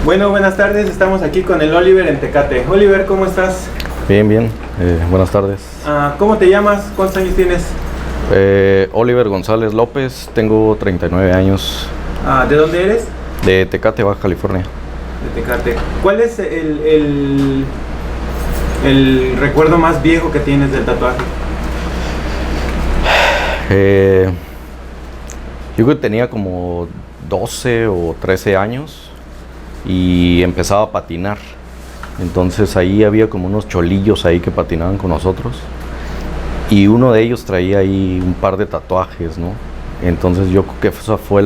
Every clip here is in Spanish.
Bueno, buenas tardes, estamos aquí con el Oliver en Tecate. Oliver, ¿cómo estás? Bien, bien. Buenas tardes. ¿Cómo te llamas? ¿Cuántos años tienes? Oliver González López, tengo 39 años. ¿De dónde eres? De Tecate, Baja California. De Tecate. ¿Cuál es el recuerdo más viejo que tienes del tatuaje? Yo creo que tenía como 12 o 13 años y empezaba a patinar. Entonces ahí había como unos cholillos ahí que patinaban con nosotros. Y uno de ellos traía ahí un par de tatuajes, ¿no? Entonces yo creo que esa fue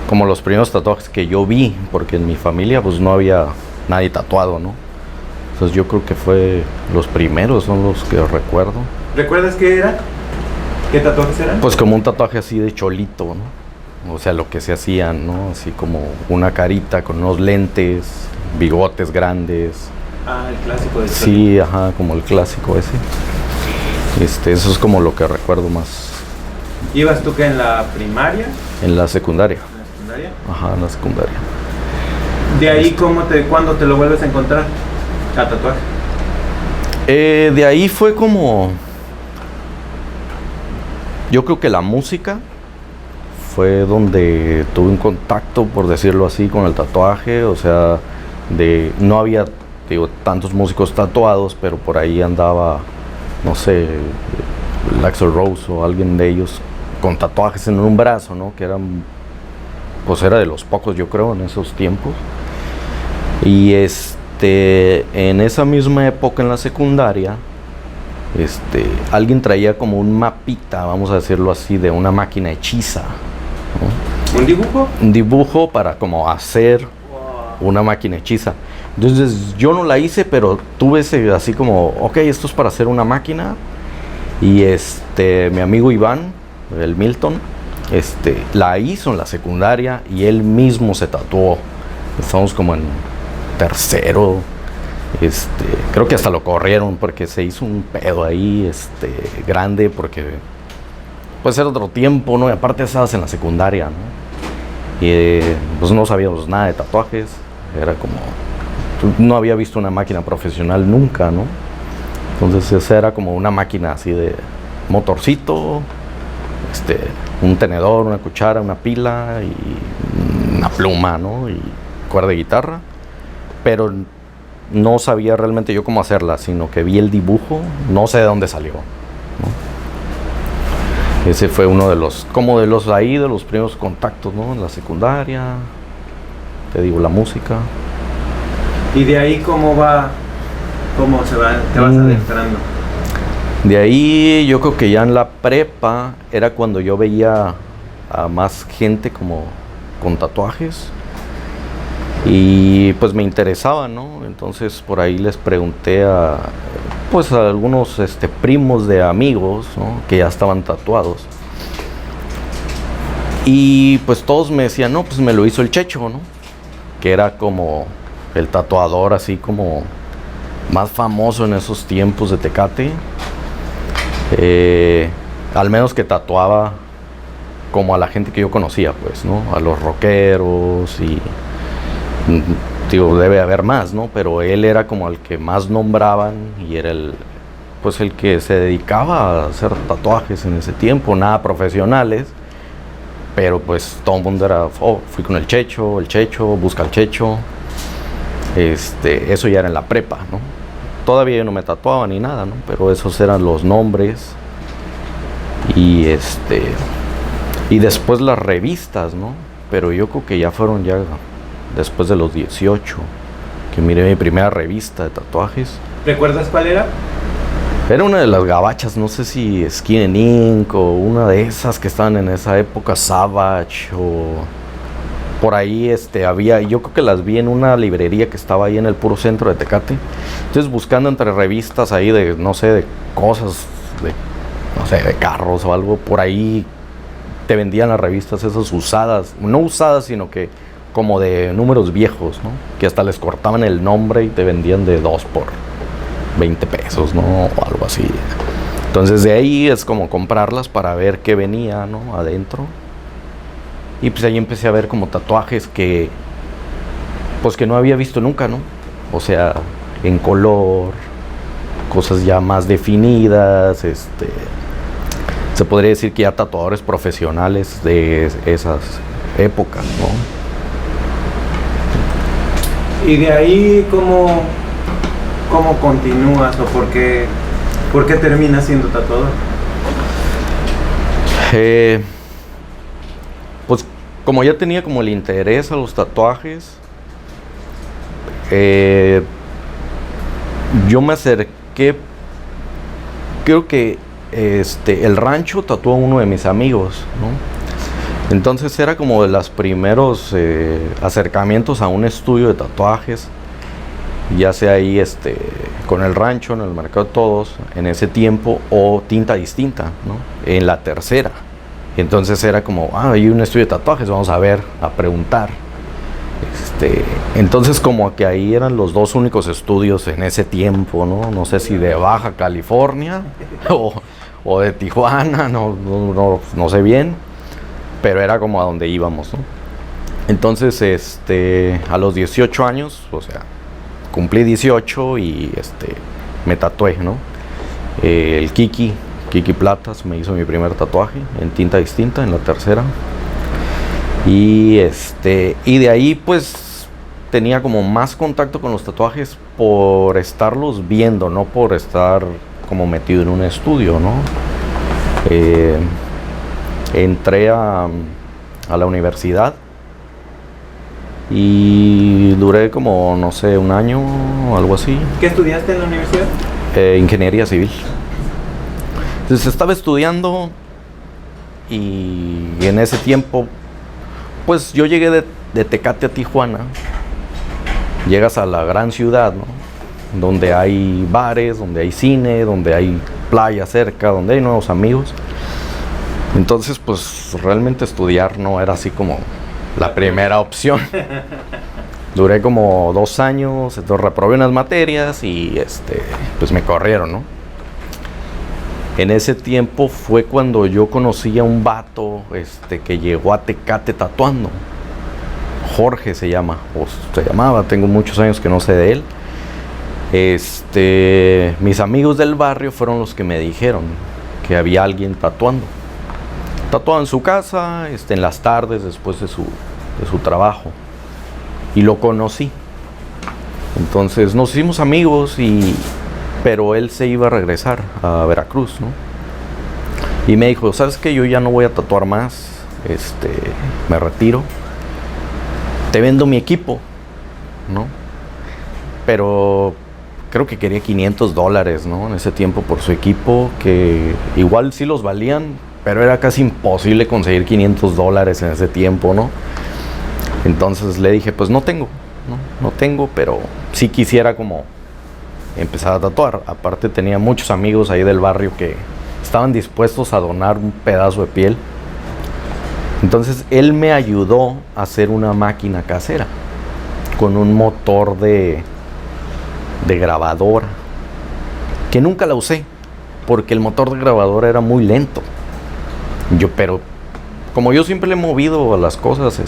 como los primeros tatuajes que yo vi, porque en mi familia pues no había nadie tatuado, ¿no? Entonces yo creo que fue los primeros, son los que recuerdo. ¿Recuerdas qué era? ¿Qué tatuajes eran? Pues como un tatuaje así de cholito, ¿no? O sea, lo que se hacían, ¿no? Así como una carita con unos lentes, bigotes grandes. El clásico de cholito. Sí, ajá, como el clásico ese. Eso es como lo que recuerdo más. ¿Ibas tú que en la primaria? En la secundaria. ¿En la secundaria? Ajá, en la secundaria. ¿De ahí cuándo te lo vuelves a encontrar? ¿A tatuaje? De ahí fue como... Yo creo que la música fue donde tuve un contacto, por decirlo así, con el tatuaje. O sea, no había, digo, tantos músicos tatuados, pero por ahí andaba, no sé, el Axl Rose o alguien de ellos con tatuajes en un brazo, ¿no? Que eran, pues era de los pocos, yo creo, en esos tiempos. Y en esa misma época en la secundaria, alguien traía como un mapita, vamos a decirlo así, de una máquina hechiza, ¿no? ¿Un dibujo? Un dibujo para como hacer una máquina hechiza. Entonces yo no la hice, pero tuve así como, ok, esto es para hacer una máquina. Y mi amigo Iván, el Milton, la hizo en la secundaria y él mismo se tatuó. Estamos como en tercero. Creo que hasta lo corrieron porque se hizo un pedo ahí, grande, porque pues era otro tiempo, ¿no? Y aparte estabas en la secundaria, ¿no? Y pues no sabíamos nada de tatuajes, era como, no había visto una máquina profesional nunca, ¿no? Entonces esa era como una máquina así de motorcito, un tenedor, una cuchara, una pila y una pluma, ¿no? Y cuerda de guitarra, pero no sabía realmente yo cómo hacerla, sino que vi el dibujo, no sé de dónde salió, ¿no? Ese fue uno de los primeros contactos, ¿no? En la secundaria, te digo, la música. ¿Y de ahí cómo te vas adentrando? De ahí yo creo que ya en la prepa era cuando yo veía a más gente como con tatuajes. Y pues me interesaba, ¿no? Entonces por ahí les pregunté a algunos primos de amigos, ¿no? Que ya estaban tatuados. Y pues todos me decían, no, pues me lo hizo el Checho, ¿no? Que era como el tatuador así como más famoso en esos tiempos de Tecate. Al menos que tatuaba como a la gente que yo conocía, pues, ¿no? A los rockeros y... Digo, debe haber más, ¿no? Pero él era como el que más nombraban y era el que se dedicaba a hacer tatuajes en ese tiempo, nada profesionales, pero pues todo el mundo era, fui con el Checho, busca el Checho. Eso ya era en la prepa, ¿no? Todavía yo no me tatuaba ni nada, ¿no? Pero esos eran los nombres. Y y después las revistas, ¿no? Pero yo creo que ya fueron después de los 18, que miré mi primera revista de tatuajes. ¿Recuerdas cuál era? Era una de las gabachas, no sé si Skin and Ink o una de esas que estaban en esa época, Savage o... Por ahí yo creo que las vi en una librería que estaba ahí en el puro centro de Tecate. Entonces buscando entre revistas ahí de, no sé, de cosas, no sé, de carros o algo, por ahí te vendían las revistas esas usadas, no usadas, sino que como de números viejos, ¿no? Que hasta les cortaban el nombre y te vendían de 2 por 20 pesos, ¿no? O algo así. Entonces de ahí es como comprarlas para ver qué venía, ¿no? Adentro. Y pues ahí empecé a ver como tatuajes que pues que no había visto nunca, ¿no? O sea, en color, cosas ya más definidas, se podría decir que ya tatuadores profesionales de esas épocas, ¿no? Y de ahí, ¿cómo continúas o por qué terminas siendo tatuador? Pues como ya tenía como el interés a los tatuajes, yo me acerqué, creo que el rancho tatuó a uno de mis amigos, ¿no? Entonces era como de los primeros acercamientos a un estudio de tatuajes, ya sea ahí con el rancho, en el Mercado de Todos, en ese tiempo, o Tinta Distinta, ¿no? En la Tercera. Entonces era como, hay un estudio de tatuajes, vamos a ver, a preguntar. Entonces como que ahí eran los dos únicos estudios en ese tiempo, ¿no? No sé si de Baja California o de Tijuana, no sé bien, pero era como a donde íbamos, ¿no? Entonces, a los 18 años, o sea, cumplí 18 y me tatué, ¿no? El Kiki Platas me hizo mi primer tatuaje en Tinta Distinta, en la Tercera. Y de ahí pues tenía como más contacto con los tatuajes por estarlos viendo, no por estar como metido en un estudio, ¿no? Entré a la universidad y duré como, no sé, un año o algo así. ¿Qué estudiaste en la universidad? Ingeniería civil. Entonces estaba estudiando y en ese tiempo, pues yo llegué de Tecate a Tijuana. Llegas a la gran ciudad, ¿no? Donde hay bares, donde hay cine, donde hay playa cerca, donde hay nuevos amigos. Entonces, pues realmente estudiar no era así como la primera opción. Duré como 2 años, entonces reprobé unas materias y pues me corrieron, ¿no? En ese tiempo fue cuando yo conocí a un vato que llegó a Tecate tatuando. Jorge se llama, o se llamaba, tengo muchos años que no sé de él. Mis amigos del barrio fueron los que me dijeron que había alguien tatuando. Tatuaba en su casa, en las tardes después de su trabajo. Y lo conocí. Entonces nos hicimos amigos, pero él se iba a regresar a Veracruz, ¿no? Y me dijo, ¿sabes qué? Yo ya no voy a tatuar más. Me retiro. Te vendo mi equipo, ¿no? Pero creo que quería $500, ¿no? En ese tiempo por su equipo, que igual sí los valían, pero era casi imposible conseguir $500 en ese tiempo, ¿no? Entonces le dije, pues no tengo, pero sí quisiera como empezar a tatuar. Aparte tenía muchos amigos ahí del barrio que estaban dispuestos a donar un pedazo de piel. Entonces él me ayudó a hacer una máquina casera con un motor de grabadora, que nunca la usé porque el motor de grabadora era muy lento. Pero como yo siempre le he movido a las cosas,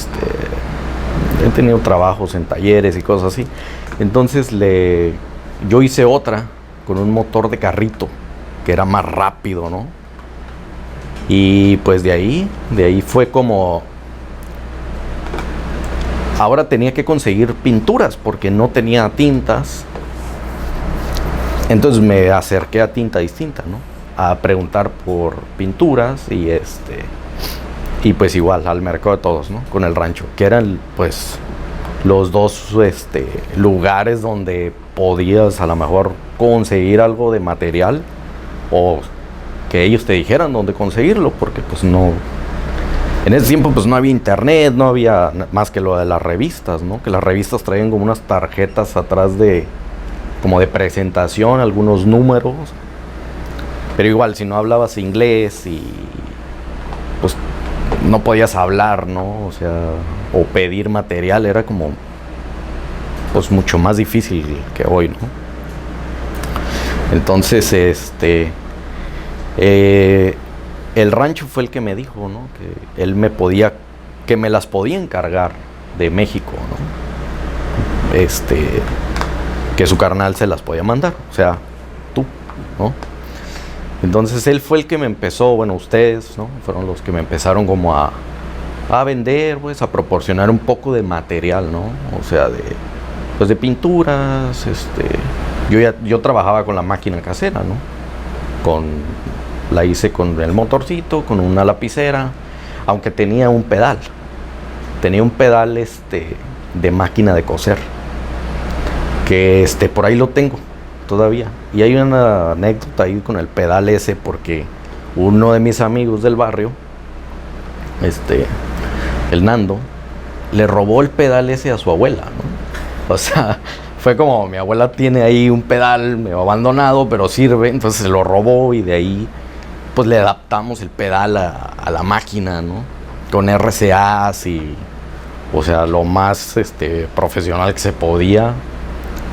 he tenido trabajos en talleres y cosas así. Entonces yo hice otra con un motor de carrito que era más rápido, ¿no? Y pues de ahí fue como... Ahora tenía que conseguir pinturas porque no tenía tintas. Entonces me acerqué a Tinta Distinta, ¿no? A preguntar por pinturas y pues igual al Mercado de Todos, ¿no? Con el rancho, que eran pues los dos lugares donde podías a lo mejor conseguir algo de material o que ellos te dijeran dónde conseguirlo, porque pues no, en ese tiempo pues no había internet, no había más que lo de las revistas, ¿no? Que las revistas traían como unas tarjetas atrás como de presentación, algunos números, pero igual si no hablabas inglés y pues no podías hablar, ¿no? O sea, o pedir material era como pues mucho más difícil que hoy, ¿no? Entonces el rancho fue el que me dijo, ¿no? Que él que me las podía encargar de México, ¿no? que su carnal se las podía mandar, o sea, tú, ¿no? Entonces él fue el que me empezó, bueno, ustedes, ¿no? Fueron los que me empezaron como a vender, pues, a proporcionar un poco de material, ¿no? O sea, de pinturas, yo trabajaba con la máquina casera, ¿no? La hice con el motorcito, con una lapicera, aunque tenía un pedal de máquina de coser, que por ahí lo tengo todavía. Y hay una anécdota ahí con el pedal ese, porque uno de mis amigos del barrio, el Nando, le robó el pedal ese a su abuela, ¿no? O sea, fue como, mi abuela tiene ahí un pedal medio abandonado, pero sirve, entonces se lo robó y de ahí pues le adaptamos el pedal a la máquina, ¿no? Con RCAs y, o sea, lo más profesional que se podía.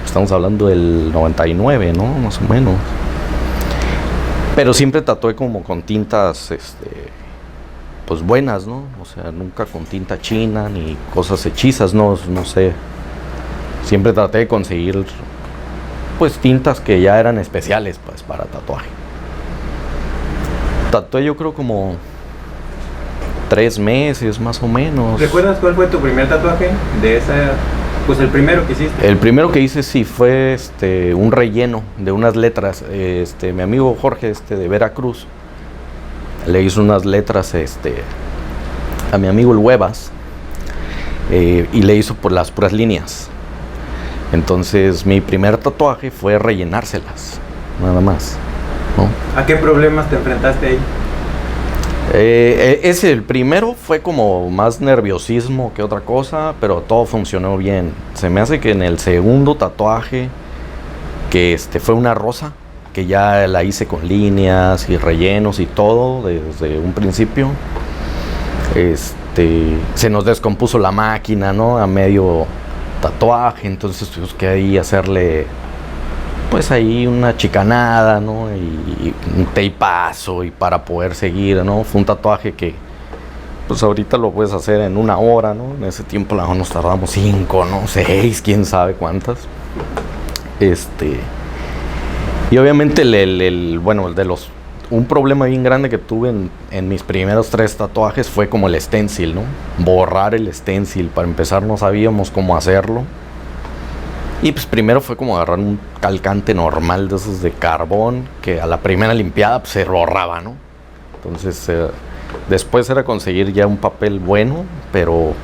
Estamos hablando del 99, ¿no? Más o menos. Pero siempre tatué como con tintas, pues buenas, ¿no? O sea, nunca con tinta china ni cosas hechizas, no sé. Siempre traté de conseguir, pues, tintas que ya eran especiales, pues, para tatuaje. Tatué yo creo como 3 meses, más o menos. ¿Recuerdas cuál fue tu primer tatuaje de esa? Pues el primero que hiciste. El primero que hice sí fue un relleno de unas letras. Mi amigo Jorge de Veracruz le hizo unas letras a mi amigo el Huevas, y le hizo por las puras líneas. Entonces mi primer tatuaje fue rellenárselas, nada más, ¿no? ¿A qué problemas te enfrentaste ahí? El primero fue como más nerviosismo que otra cosa, pero todo funcionó bien. Se me hace que en el segundo tatuaje, que fue una rosa, que ya la hice con líneas y rellenos y todo desde un principio, se nos descompuso la máquina, ¿no? A medio tatuaje, entonces tuvimos que ahí hacerle, pues ahí una chicanada, ¿no? Y un teipazo y para poder seguir, ¿no? Fue un tatuaje que, pues ahorita lo puedes hacer en 1 hora, ¿no? En ese tiempo nos tardamos 5, ¿no? 6, quién sabe cuántas. Y obviamente un problema bien grande que tuve en mis primeros 3 tatuajes fue como el stencil, ¿no? Borrar el stencil. Para empezar no sabíamos cómo hacerlo. Y pues primero fue como agarrar un calcante normal de esos de carbón, que a la primera limpiada pues se borraba, ¿no? Entonces después era conseguir ya un papel bueno, pero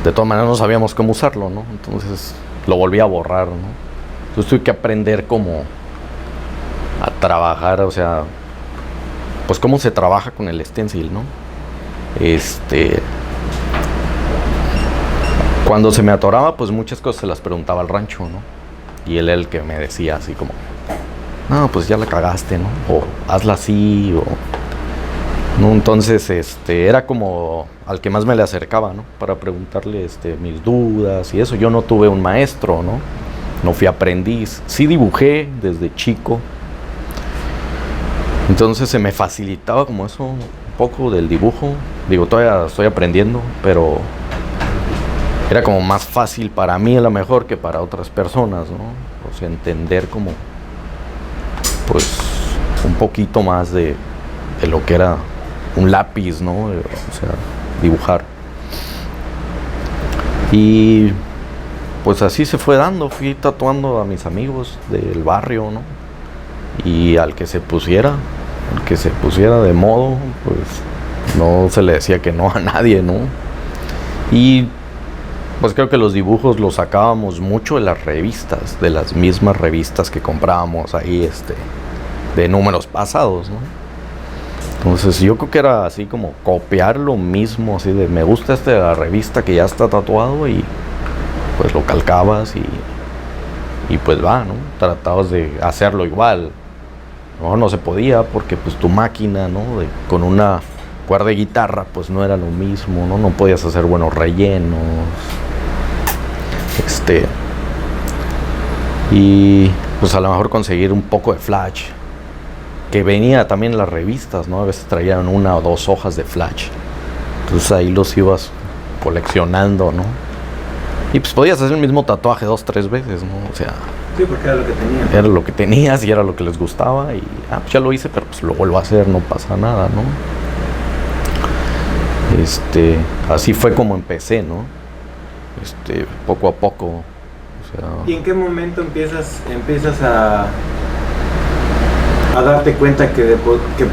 de todas maneras no sabíamos cómo usarlo, ¿no? Entonces lo volví a borrar, ¿no? Entonces tuve que aprender cómo a trabajar, o sea, pues cómo se trabaja con el stencil, ¿no? Cuando se me atoraba, pues muchas cosas se las preguntaba al rancho, ¿no? Y él era el que me decía así como, no, pues ya la cagaste, ¿no? O hazla así, ¿no? Entonces, era como al que más me le acercaba, ¿no? Para preguntarle, mis dudas y eso. Yo no tuve un maestro, ¿no? No fui aprendiz. Sí dibujé desde chico. Entonces se me facilitaba como eso, un poco del dibujo. Digo, todavía estoy aprendiendo, pero era como más fácil para mí a lo mejor que para otras personas, ¿no? O sea, entender como, pues, un poquito más de lo que era un lápiz, ¿no? O sea, dibujar. Y pues así se fue dando, fui tatuando a mis amigos del barrio, ¿no? Y al que se pusiera de modo, pues no se le decía que no a nadie, ¿no? Y pues creo que los dibujos los sacábamos mucho de las revistas, de las mismas revistas que comprábamos ahí, de números pasados, ¿no? Entonces yo creo que era así como copiar lo mismo, así de me gusta de la revista que ya está tatuado y pues lo calcabas y pues va, ¿no? Tratabas de hacerlo igual. No se podía porque pues tu máquina, ¿no? Con una cuerda de guitarra pues no era lo mismo, ¿no? No podías hacer buenos rellenos. Y pues a lo mejor conseguir un poco de flash, que venía también en las revistas, ¿no? A veces traían 1 o 2 hojas de flash. Entonces ahí los ibas coleccionando, ¿no? Y pues podías hacer el mismo tatuaje 2, 3 veces, ¿no? O sea, Sí, porque era lo que tenía. era lo que tenías y era lo que les gustaba. Y pues ya lo hice, pero pues lo vuelvo a hacer, no pasa nada, ¿no? Así fue como empecé, ¿no? Poco a poco. O sea, ¿Y en qué momento empiezas a darte cuenta que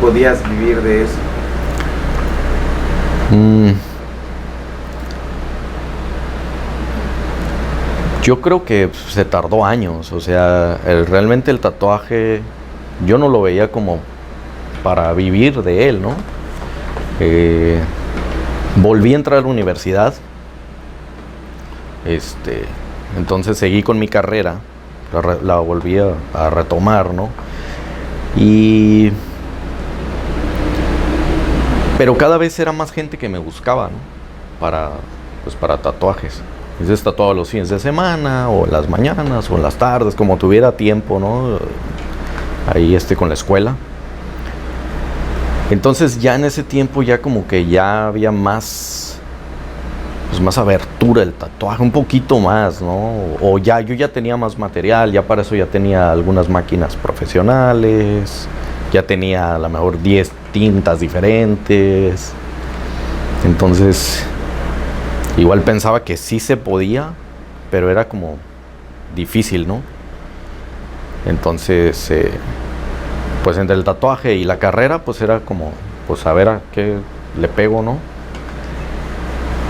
podías vivir de eso? Yo creo que se tardó años. O sea, realmente el tatuaje yo no lo veía como para vivir de él, ¿no? Volví a entrar a la universidad. Entonces seguí con mi carrera. La volví a retomar, ¿no? Pero cada vez era más gente que me buscaba, ¿no? Para tatuajes. Entonces tatuaba los fines de semana, o en las mañanas, o en las tardes, como tuviera tiempo, ¿no? Ahí con la escuela. Entonces ya en ese tiempo ya como que ya había más abertura el tatuaje, un poquito más, ¿no? O yo ya tenía más material, ya para eso ya tenía algunas máquinas profesionales, ya tenía a lo mejor 10 tintas diferentes. Entonces, igual pensaba que sí se podía, pero era como difícil, ¿no? Entonces, pues entre el tatuaje y la carrera, pues era como, pues a ver a qué le pego, ¿no?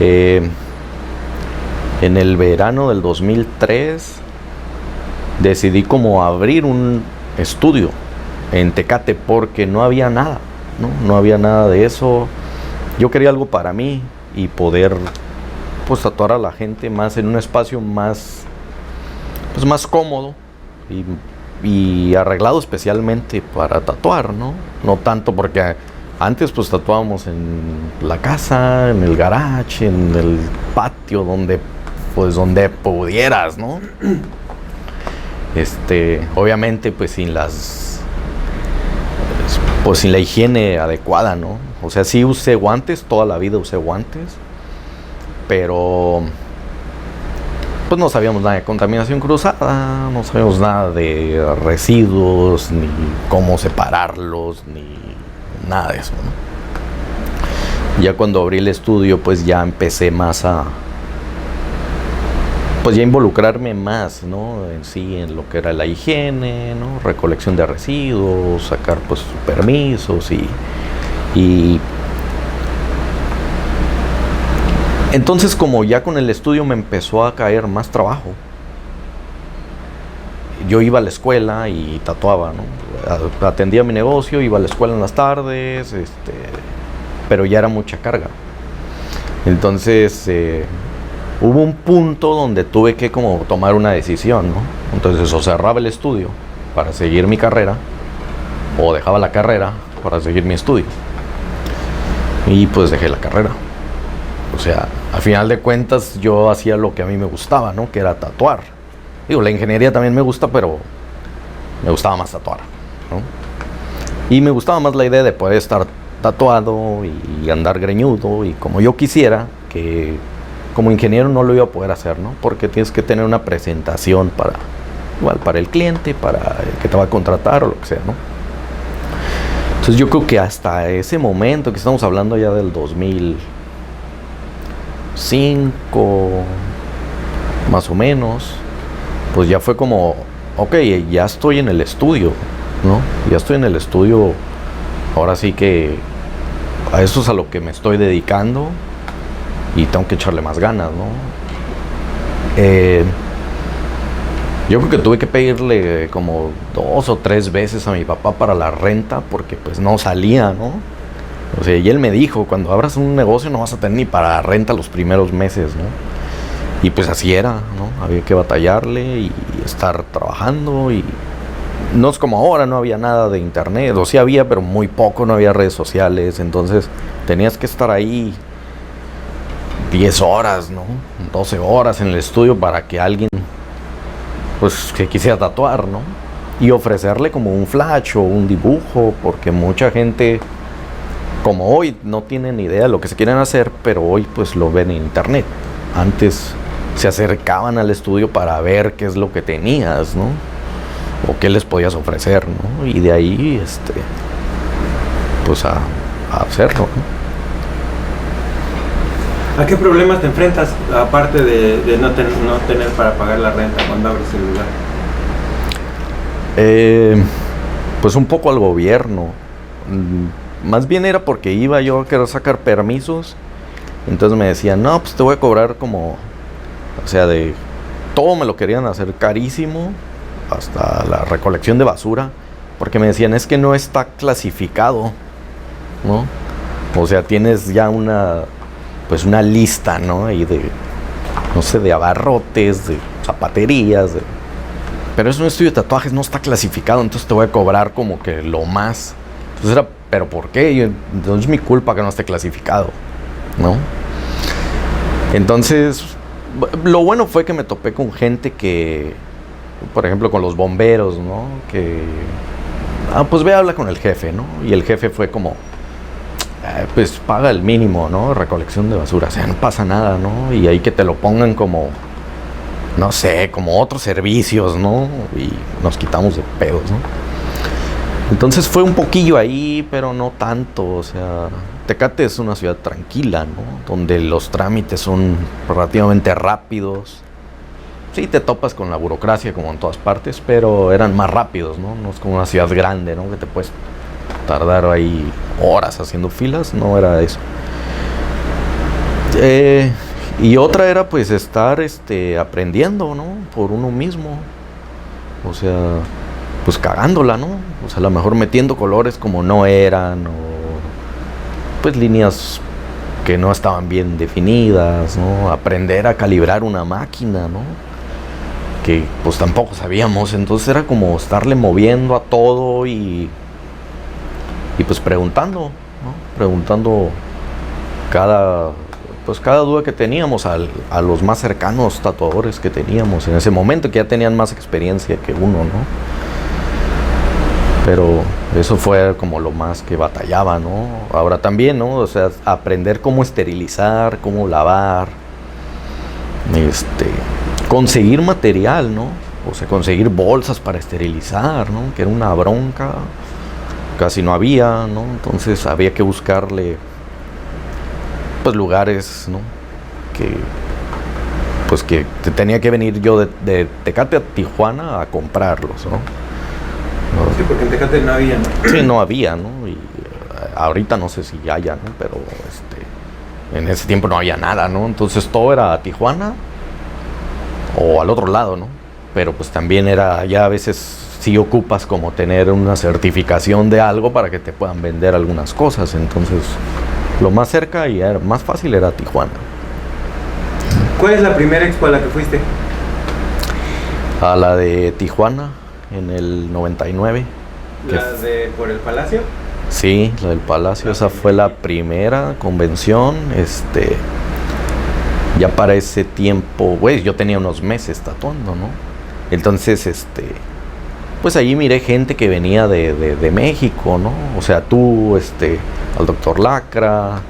En el verano del 2003 decidí como abrir un estudio en Tecate porque no había nada, ¿no? No había nada de eso. Yo quería algo para mí y poder pues tatuar a la gente más en un espacio más cómodo y arreglado especialmente para tatuar, ¿no? No tanto porque antes pues tatuábamos en la casa, en el garage, en el patio, donde pudieras, ¿no? Obviamente pues sin la higiene adecuada, ¿no? O sea, sí usé guantes, toda la vida usé guantes, pero pues no sabíamos nada de contaminación cruzada, no sabíamos nada de residuos, ni cómo separarlos, ni nada de eso, ¿no? Ya cuando abrí el estudio, pues ya empecé más pues ya involucrarme más, ¿no? En lo que era la higiene, ¿no? Recolección de residuos, sacar pues permisos y entonces como ya con el estudio me empezó a caer más trabajo. Yo iba a la escuela y tatuaba, ¿no? Atendía mi negocio, iba a la escuela en las tardes, pero ya era mucha carga. Entonces hubo un punto donde tuve que como tomar una decisión, ¿no? Entonces o cerraba el estudio para seguir mi carrera o dejaba la carrera para seguir mi estudio. Y pues dejé la carrera. O sea, a final de cuentas yo hacía lo que a mí me gustaba, ¿no? Que era tatuar. Digo, la ingeniería también me gusta, pero me gustaba más tatuar, ¿no? Y me gustaba más la idea de poder estar tatuado y andar greñudo y como yo quisiera, que como ingeniero no lo iba a poder hacer, ¿no? Porque tienes que tener una presentación para el cliente, para el que te va a contratar o lo que sea, ¿no? Entonces yo creo que hasta ese momento, que estamos hablando ya del 2005, más o menos, pues ya fue como, ok, ya estoy en el estudio, ¿no? Ya estoy en el estudio, ahora sí que a eso es a lo que me estoy dedicando y tengo que echarle más ganas, ¿no? Yo creo que tuve que pedirle como 2 o 3 veces a mi papá para la renta porque pues no salía, ¿no? O sea, y él me dijo, cuando abras un negocio no vas a tener ni para renta los primeros meses, ¿no? Y pues así era, ¿no? Había que batallarle y estar trabajando y no es como ahora, no había nada de internet, o sí había, pero muy poco, no había redes sociales, entonces tenías que estar ahí 10 horas, ¿no? 12 horas en el estudio para que alguien pues que quisiera tatuar, ¿no? Y ofrecerle como un flash o un dibujo, porque mucha gente como hoy no tienen idea de lo que se quieren hacer, pero hoy pues lo ven en internet. Antes se acercaban al estudio para ver qué es lo que tenías, ¿no? O qué les podías ofrecer, ¿no? Y de ahí, pues a hacerlo, ¿no? ¿A qué problemas te enfrentas, aparte de no tener para pagar la renta cuando abres el lugar? Pues un poco al gobierno. Más bien era porque iba yo a querer sacar permisos. Entonces me decían, no, pues te voy a cobrar como... O sea, de todo me lo querían hacer carísimo, hasta la recolección de basura. Porque me decían, es que no está clasificado, ¿no? O sea, tienes ya una lista, ¿no? Y de, no sé, de abarrotes, de zapaterías, pero es un estudio de tatuajes, no está clasificado, entonces te voy a cobrar como que lo más. Entonces era, ¿pero por qué? No es mi culpa que no esté clasificado, ¿no? Entonces, lo bueno fue que me topé con gente que, por ejemplo, con los bomberos, ¿no? Que, pues ve, habla con el jefe, ¿no? Y el jefe fue como, pues paga el mínimo, ¿no? Recolección de basura, o sea, no pasa nada, ¿no? Y ahí que te lo pongan como, no sé, como otros servicios, ¿no? Y nos quitamos de pedos, ¿no? Entonces fue un poquillo ahí, pero no tanto, o sea, Tecate es una ciudad tranquila, ¿no? Donde los trámites son relativamente rápidos. Sí, te topas con la burocracia como en todas partes, pero eran más rápidos, ¿no? No es como una ciudad grande, ¿no? Que te puedes tardar ahí horas haciendo filas, no era eso. Y otra era pues estar aprendiendo, ¿no? Por uno mismo. O sea, pues cagándola, ¿no? O sea, a lo mejor metiendo colores como no eran, o pues líneas que no estaban bien definidas, ¿no? Aprender a calibrar una máquina, ¿no? Que pues tampoco sabíamos, entonces era como estarle moviendo a todo y pues preguntando, ¿no? Preguntando cada duda que teníamos a los más cercanos tatuadores que teníamos en ese momento, que ya tenían más experiencia que uno, ¿no? Pero eso fue como lo más que batallaba, ¿no? Ahora también, ¿no? O sea, aprender cómo esterilizar, cómo lavar, conseguir material, ¿no? O sea, conseguir bolsas para esterilizar, ¿no? Que era una bronca, casi no había, ¿no? Entonces había que buscarle, pues, lugares, ¿no? Que te tenía que venir yo de Tecate a Tijuana a comprarlos, ¿no? Sí, porque en Tecate no había, ¿no? Sí, no había, ¿no? Y ahorita no sé si haya, ¿no? Pero en ese tiempo no había nada, ¿no? Entonces todo era a Tijuana o al otro lado, ¿no? Pero pues también era, ya a veces sí ocupas como tener una certificación de algo para que te puedan vender algunas cosas. Entonces lo más cerca y era más fácil era Tijuana. ¿Cuál es la primera expo a la que fuiste? A la de Tijuana, en el 99. ¿La de por el Palacio? Sí, la del Palacio, esa fue la primera convención. Ya para ese tiempo, pues yo tenía unos meses tatuando, ¿no? Entonces, pues allí miré gente que venía de México, ¿no? O sea, tú, al Dr. Lacra,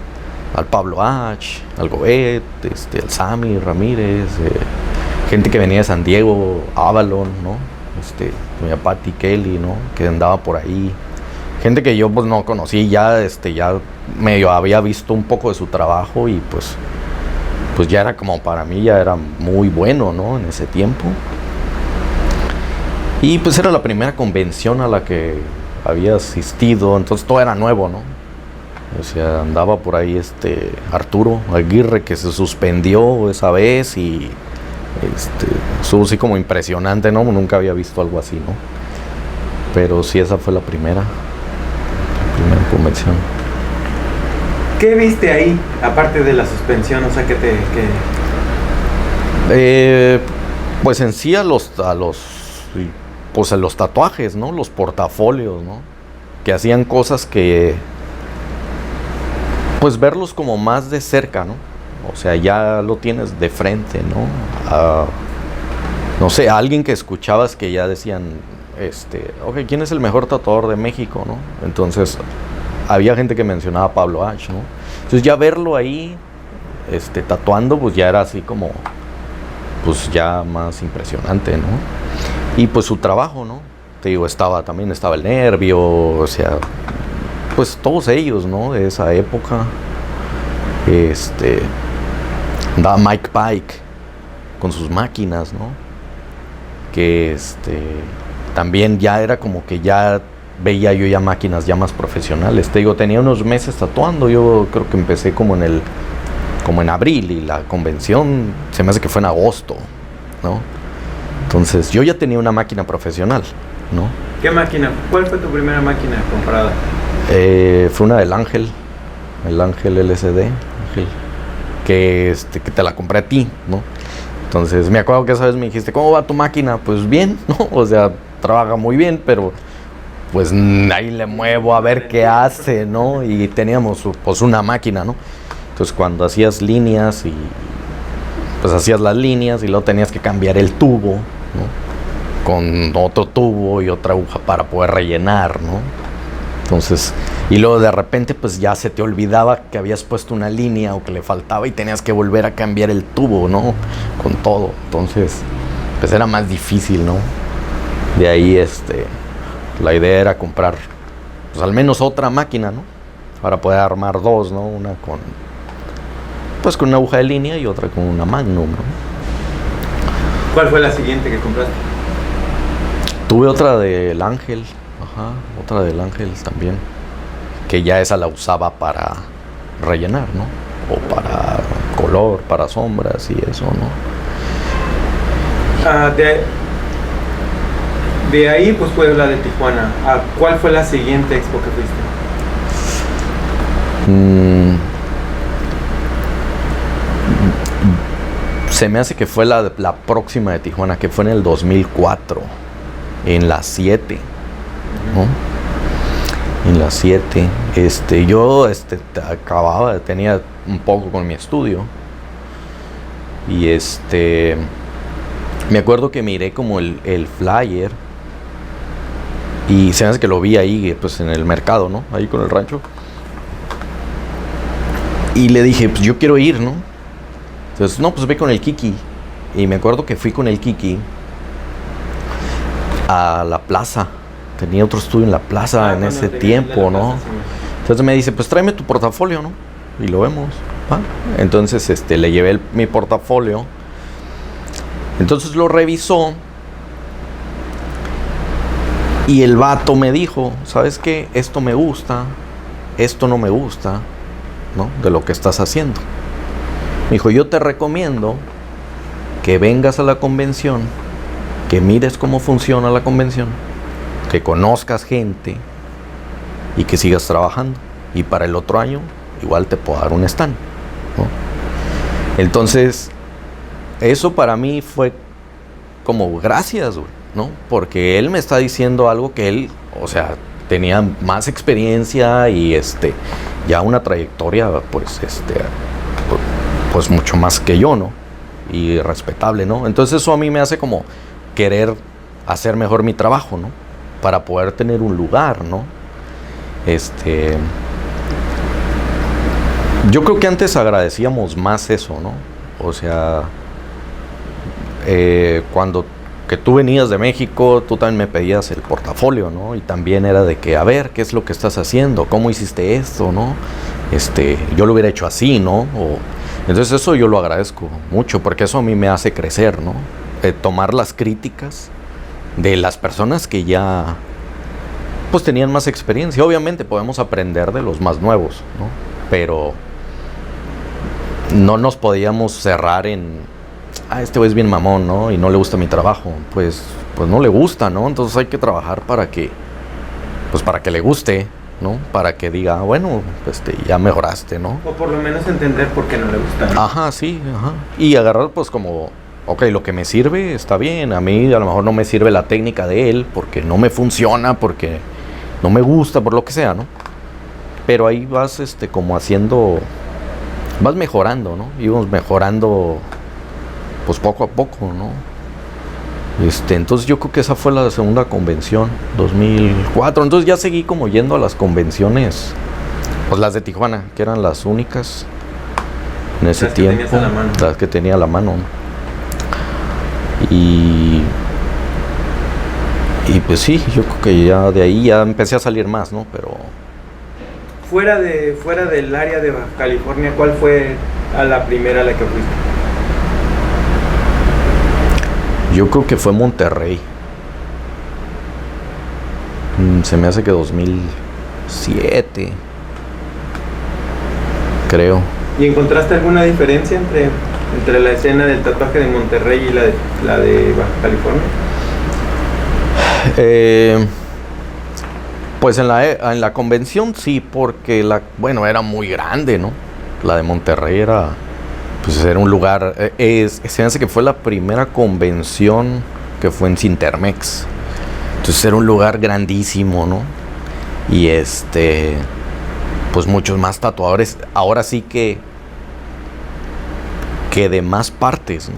al Pablo H, al Goet, al Sammy Ramírez, gente que venía de San Diego, Avalon, ¿no? Doña Patti Kelly, ¿no? Que andaba por ahí. Gente que yo pues no conocí, ya medio había visto un poco de su trabajo y pues ya era como, para mí ya era muy bueno, ¿no? En ese tiempo. Y pues era la primera convención a la que había asistido, entonces todo era nuevo, ¿no? O sea, andaba por ahí Arturo Aguirre, que se suspendió esa vez y estuvo así como impresionante, ¿no? Nunca había visto algo así, ¿no? Pero sí, esa fue la primera convención. ¿Qué viste ahí, aparte de la suspensión? O sea, pues en sí a los tatuajes, ¿no? Los portafolios, ¿no? Que hacían cosas que, pues verlos como más de cerca, ¿no? O sea, ya lo tienes de frente, ¿no? No sé, a alguien que escuchabas que ya decían, ok, ¿quién es el mejor tatuador de México, no? Entonces, había gente que mencionaba a Pablo H, ¿no? Entonces ya verlo ahí, tatuando, pues ya era así como, pues ya más impresionante, ¿no? Y pues su trabajo, ¿no? Te digo, también estaba el Nervio, o sea, pues todos ellos, ¿no? De esa época. Da Mike Pike con sus máquinas, ¿no? Que también ya era como que ya veía yo ya máquinas ya más profesionales. Te digo, tenía unos meses tatuando. Yo creo que empecé como en abril, y la convención se me hace que fue en agosto, ¿no? Entonces yo ya tenía una máquina profesional, ¿no? ¿Qué máquina? ¿Cuál fue tu primera máquina comprada? Fue una del Ángel, el Ángel LCD, que te la compré a ti, ¿no? Entonces me acuerdo que esa vez me dijiste, ¿cómo va tu máquina? Pues bien, ¿no? O sea, trabaja muy bien, pero pues ahí le muevo a ver qué hace, ¿no? Y teníamos pues una máquina, ¿no? Entonces cuando hacías líneas pues hacías las líneas y luego tenías que cambiar el tubo, ¿no? Con otro tubo y otra aguja para poder rellenar, ¿no? Entonces, y luego de repente pues ya se te olvidaba que habías puesto una línea o que le faltaba y tenías que volver a cambiar el tubo, ¿no? Con todo. Entonces, pues era más difícil, ¿no? De ahí la idea era comprar pues al menos otra máquina, ¿no? Para poder armar dos, ¿no? Una con una aguja de línea y otra con una Magnum, ¿no? ¿Cuál fue la siguiente que compraste? Tuve otra del Ángel, otra del Ángel también, que ya esa la usaba para rellenar, ¿no? O para color, para sombras y eso, ¿no? De ahí pues fue la de Tijuana. ¿Cuál fue la siguiente expo que fuiste? Se me hace que fue la próxima de Tijuana, que fue en el 2004, en la 7, ¿no? En la 7, yo tenía un poco con mi estudio y me acuerdo que miré como el flyer y se me hace que lo vi ahí pues en el mercado, ¿no? Ahí con el rancho. Y le dije, pues yo quiero ir, ¿no? Entonces, no, pues ve con el Kiki. Y me acuerdo que fui con el Kiki a la plaza. Tenía otro estudio en la plaza en ese tiempo, ¿no? Plaza, sí. Entonces me dice, pues tráeme tu portafolio, ¿no? Y lo vemos. Entonces le llevé mi portafolio. Entonces lo revisó. Y el vato me dijo, ¿sabes qué? Esto me gusta, esto no me gusta, ¿no? De lo que estás haciendo. Me dijo, yo te recomiendo que vengas a la convención, que mires cómo funciona la convención, que conozcas gente y que sigas trabajando. Y para el otro año igual te puedo dar un stand, ¿no? Entonces, eso para mí fue como gracias, ¿no? Porque él me está diciendo algo que él, o sea, tenía más experiencia y ya una trayectoria, pues mucho más que yo, ¿no? Y respetable, ¿no? Entonces eso a mí me hace como querer hacer mejor mi trabajo, ¿no? Para poder tener un lugar, ¿no? Yo creo que antes agradecíamos más eso, ¿no? O sea, cuando que tú venías de México, tú también me pedías el portafolio, ¿no? Y también era de que, a ver, ¿qué es lo que estás haciendo? ¿Cómo hiciste esto, no? Yo lo hubiera hecho así, ¿no? Entonces eso yo lo agradezco mucho, porque eso a mí me hace crecer, ¿no? Tomar las críticas de las personas que ya, pues tenían más experiencia. Obviamente podemos aprender de los más nuevos, ¿no? Pero no nos podíamos cerrar en este güey es bien mamón, ¿no? Y no le gusta mi trabajo. Pues no le gusta, ¿no? Entonces hay que trabajar para que le guste, ¿no? Para que diga, bueno, ya mejoraste, ¿no? O por lo menos entender por qué no le gusta, ¿no? Ajá, sí, ajá. Y agarrar pues como, ok, lo que me sirve está bien. A mí a lo mejor no me sirve la técnica de él porque no me funciona, porque no me gusta, por lo que sea, ¿no? Pero ahí vas como haciendo, vas mejorando, ¿no? Íbamos mejorando pues poco a poco, ¿no? Entonces yo creo que esa fue la segunda convención, 2004. Entonces ya seguí como yendo a las convenciones, pues las de Tijuana, que eran las únicas en ese tiempo, las que tenía a la mano. Y pues sí, yo creo que ya de ahí ya empecé a salir más, ¿no? Pero Fuera del área de Baja California, ¿cuál fue a la primera a la que fuiste? yo creo que fue Monterrey. Se me hace que 2007, creo. ¿Y encontraste alguna diferencia entre la escena del tatuaje de Monterrey y la de Baja California? Pues en la convención sí, porque era muy grande, ¿no? La de Monterrey era un lugar, se me hace que fue la primera convención que fue en Cintermex. Entonces era un lugar grandísimo, ¿no? Y pues muchos más tatuadores, ahora sí que de más partes, ¿no?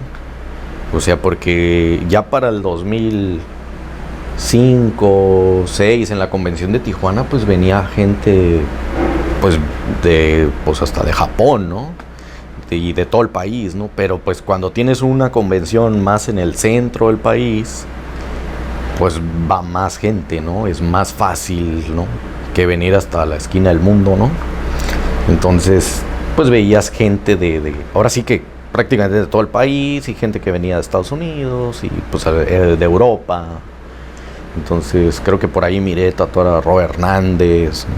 O sea, porque ya para el 2005, 2006, en la convención de Tijuana, pues venía gente, pues hasta de Japón, ¿no? Y de todo el país, ¿no? Pero pues cuando tienes una convención más en el centro del país, pues va más gente, ¿no? Es más fácil, ¿no? Que venir hasta la esquina del mundo, ¿no? Entonces, pues veías gente ahora sí que prácticamente de todo el país, y gente que venía de Estados Unidos y pues de Europa. Entonces creo que por ahí miré tatuar a Robert Hernández, ¿no?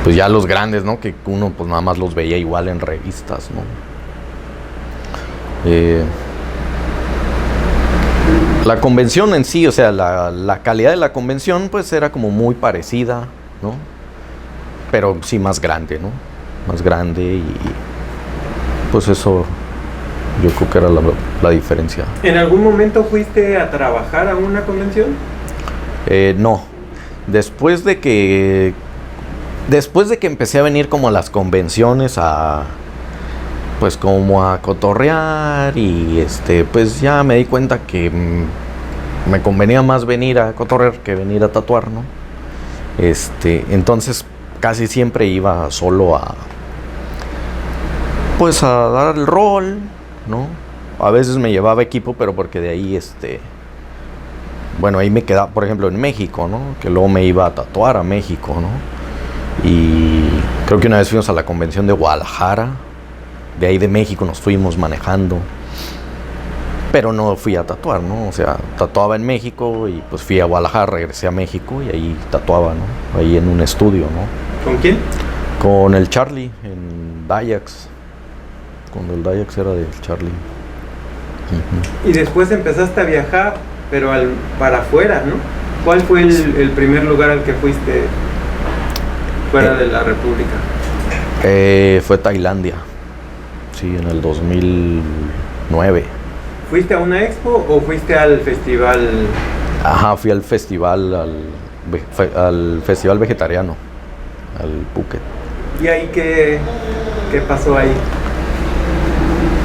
Pues ya los grandes, ¿no? Que uno pues nada más los veía igual en revistas, ¿no? La convención en sí, o sea, la calidad de la convención pues era como muy parecida, ¿no? Pero sí más grande, ¿no? Más grande, y pues eso yo creo que era la diferencia. ¿En algún momento fuiste a trabajar a una convención? No. Después de que empecé a venir como a las convenciones pues como a cotorrear, y pues ya me di cuenta que me convenía más venir a cotorrear que venir a tatuar, ¿no? Entonces casi siempre iba solo pues a dar el rol, ¿no? A veces me llevaba equipo, pero porque de ahí ahí me quedaba, por ejemplo, en México, ¿no? Que luego me iba a tatuar a México, ¿no? Y creo que una vez fuimos a la convención de Guadalajara. De ahí de México nos fuimos manejando, pero no fui a tatuar, ¿no? O sea, tatuaba en México y pues fui a Guadalajara, regresé a México y ahí tatuaba, ¿no? Ahí en un estudio, ¿no? ¿Con quién? Con el Charlie, en Dayax. Cuando el Dayax era del Charlie. Y después empezaste a viajar, pero para afuera, ¿no? ¿Cuál fue el primer lugar al que fuiste fuera de la República? Fue Tailandia. Sí, en el 2009. ¿Fuiste a una expo o fuiste al festival? Ajá, fui al festival, al festival vegetariano, al Phuket. ¿Y ahí qué pasó ahí?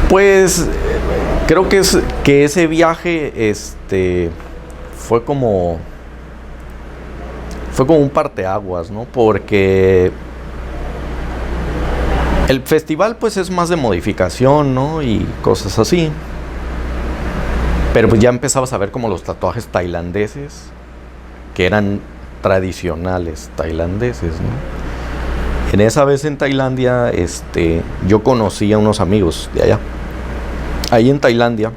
Pues creo que ese viaje fue como un parteaguas, ¿no? Porque el festival pues es más de modificación, ¿no? Y cosas así. Pero pues ya empezabas a ver como los tatuajes tailandeses, que eran tradicionales tailandeses, ¿no? En esa vez en Tailandia, yo conocí a unos amigos de allá. Ahí en Tailandia.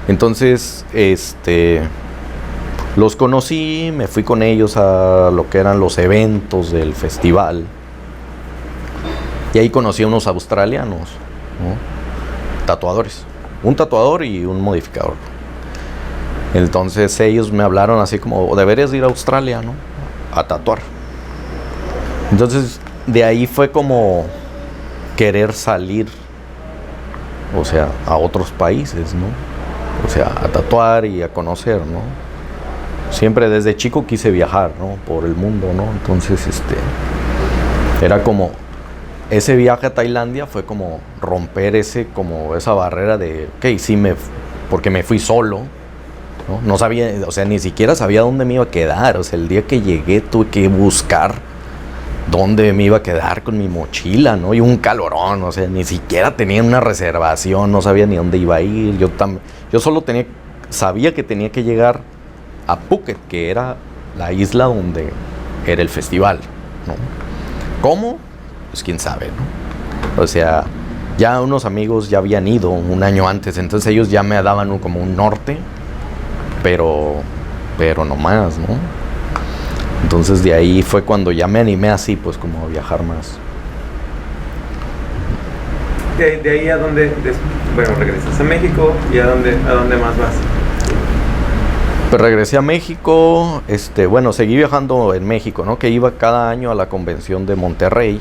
Entonces, los conocí, me fui con ellos a lo que eran los eventos del festival. Y ahí conocí a unos australianos, ¿no? Tatuadores. Un tatuador y un modificador. Entonces ellos me hablaron así como, deberías ir a Australia, ¿no? A tatuar. Entonces de ahí fue como querer salir, o sea, a otros países, ¿no? O sea, a tatuar y a conocer, ¿no? Siempre desde chico quise viajar, ¿no? Por el mundo, ¿no? Entonces, era como, ese viaje a Tailandia fue como romper esa barrera de, ok, sí, porque me fui solo, ¿no? No sabía, o sea, ni siquiera sabía dónde me iba a quedar. O sea, el día que llegué tuve que buscar dónde me iba a quedar con mi mochila, ¿no? Y un calorón, o sea, ni siquiera tenía una reservación, no sabía ni dónde iba a ir. Yo solo sabía que tenía que llegar a Phuket, que era la isla donde era el festival, ¿no? ¿Cómo? Pues quién sabe, ¿no? O sea, ya unos amigos ya habían ido un año antes, entonces ellos ya me daban como un norte, pero no más, ¿no? Entonces de ahí fue cuando ya me animé así, pues como a viajar más. De ahí a dónde, bueno, regresas a México y a dónde más vas. Pues regresé a México, bueno, seguí viajando en México, ¿no? Que iba cada año a la convención de Monterrey.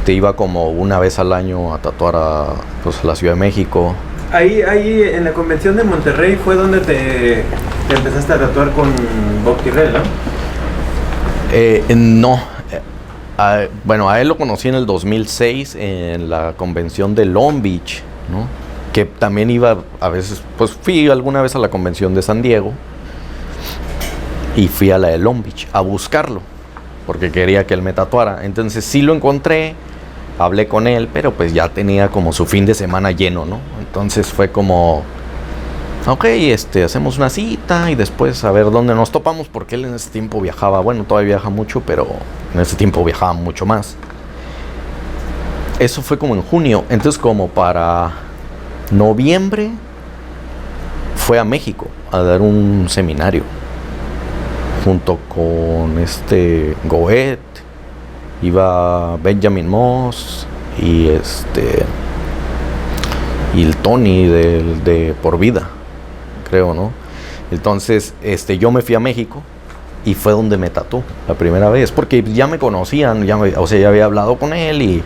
Iba como una vez al año a tatuar a la Ciudad de México. Ahí en la convención de Monterrey fue donde te empezaste a tatuar con Bob Tyrrell, ¿no? No. Bueno, a él lo conocí en el 2006 en la convención de Long Beach, ¿no? Que también iba a veces, pues fui alguna vez a la convención de San Diego y fui a la de Long Beach a buscarlo, porque quería que él me tatuara. Entonces sí lo encontré, hablé con él, pero pues ya tenía como su fin de semana lleno, ¿no? Entonces fue como, ok, hacemos una cita y después a ver dónde nos topamos, porque él en ese tiempo viajaba, bueno, todavía viaja mucho, pero en ese tiempo viajaba mucho más. Eso fue como en junio, entonces como para noviembre fue a México a dar un seminario junto con Goethe, iba Benjamin Moss y y el Tony de Por Vida, creo, ¿no? Entonces, yo me fui a México y fue donde me tatuó la primera vez, porque ya me conocían, ya había hablado con él y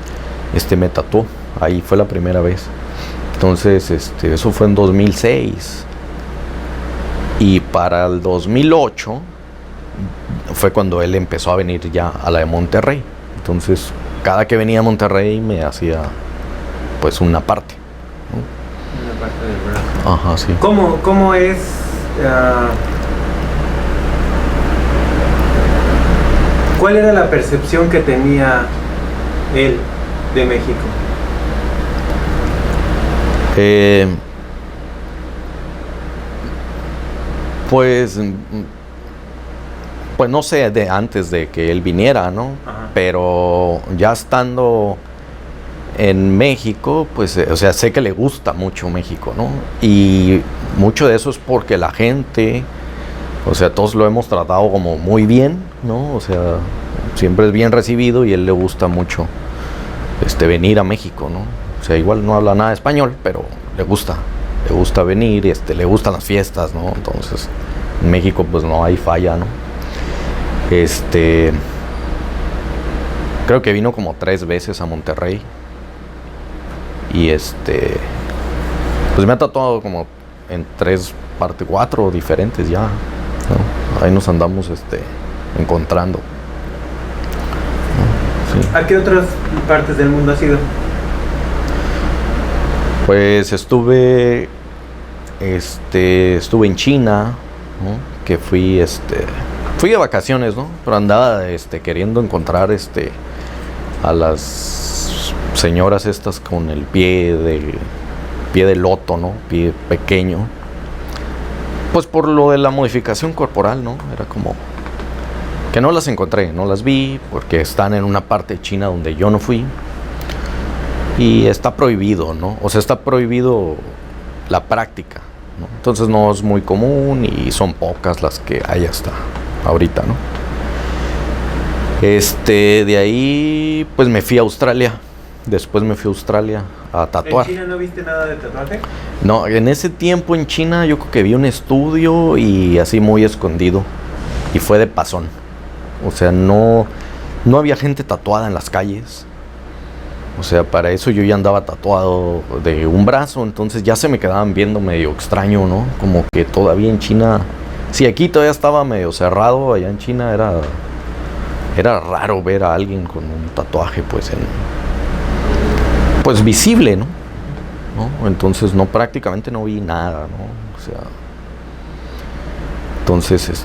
me tatuó. Ahí fue la primera vez. Entonces, eso fue en 2006. Y para el 2008 fue cuando él empezó a venir ya a la de Monterrey. Entonces, cada que venía a Monterrey me hacía pues una parte, ¿no? Una parte del brazo. Ajá, sí. ¿Cómo es? ¿Cuál era la percepción que tenía él de México? Pues no sé, de antes de que él viniera, ¿no? Ajá. Pero ya estando en México, pues, sé que le gusta mucho México, ¿no? Y mucho de eso es porque la gente, todos lo hemos tratado como muy bien, ¿no? Siempre es bien recibido y a él le gusta mucho, venir a México, ¿no? Igual no habla nada de español, pero le gusta venir, le gustan las fiestas, ¿no? Entonces, en México, pues no hay falla, ¿no? Creo que vino como 3 veces a Monterrey. Y pues me ha tatuado como en 4 diferentes ya, ¿no? Ahí nos andamos encontrando, ¿no? Sí. ¿A qué otras partes del mundo has ido? Pues estuve en China, ¿no? Que fui de vacaciones, ¿no? Pero andaba queriendo encontrar a las señoras estas con el pie de loto, ¿no? Pie pequeño. Pues por lo de la modificación corporal, ¿no? Era como que no las encontré, no las vi, porque están en una parte de China donde yo no fui. Y está prohibido, ¿no? Está prohibido la práctica, ¿no? Entonces no es muy común y son pocas las que hay hasta ahorita, ¿no? De ahí, pues me fui a Australia. Después me fui a Australia a tatuar. ¿En China no viste nada de tatuaje? No, en ese tiempo en China yo creo que vi un estudio y así muy escondido. Y fue de pasón. No había gente tatuada en las calles. Para eso yo ya andaba tatuado de un brazo, entonces ya se me quedaban viendo medio extraño, ¿no? Como que todavía en China, sí, aquí todavía estaba medio cerrado, allá en China era raro ver a alguien con un tatuaje, pues visible, ¿no? Entonces prácticamente no vi nada, ¿no? Entonces,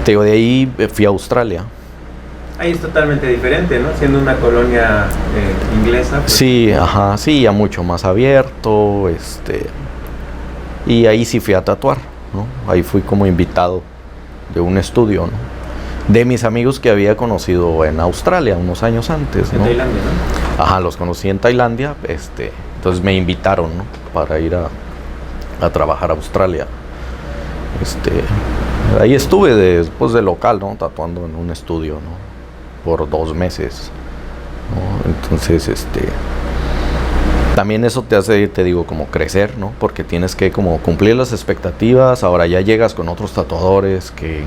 de ahí fui a Australia. Ahí es totalmente diferente, ¿no? Siendo una colonia inglesa. Pues. Sí, ajá, sí, ya mucho más abierto, y ahí sí fui a tatuar, ¿no? Ahí fui como invitado de un estudio, ¿no? De mis amigos que había conocido en Australia unos años antes, ¿no? En Tailandia, ¿no? Ajá, los conocí en Tailandia, entonces me invitaron, ¿no? Para ir a trabajar a Australia. Ahí estuve después de local, ¿no? Tatuando en un estudio, ¿no? Por 2 meses, ¿no? Entonces, también eso te hace, te digo, como crecer, ¿no? Porque tienes que como cumplir las expectativas. Ahora ya llegas con otros tatuadores que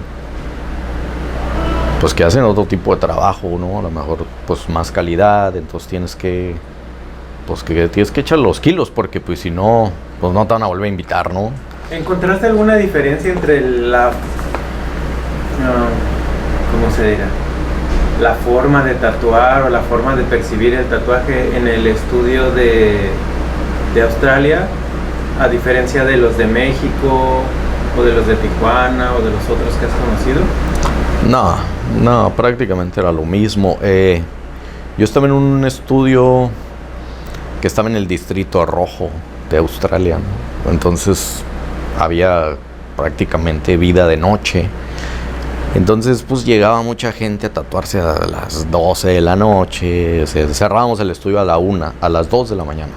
pues que hacen otro tipo de trabajo, ¿no? A lo mejor pues más calidad, entonces tienes que echar los kilos, porque pues si no, pues no te van a volver a invitar, ¿no? ¿Encontraste alguna diferencia entre ¿cómo se dirá? La forma de tatuar o la forma de percibir el tatuaje en el estudio de Australia, a diferencia de los de México o de los de Tijuana o de los otros que has conocido? No, prácticamente era lo mismo. Yo estaba en un estudio que estaba en el Distrito Rojo de Australia, ¿no? Entonces había prácticamente vida de noche. Entonces pues llegaba mucha gente a tatuarse a las 12 de la noche, o sea, cerrábamos el estudio a las 2 de la mañana.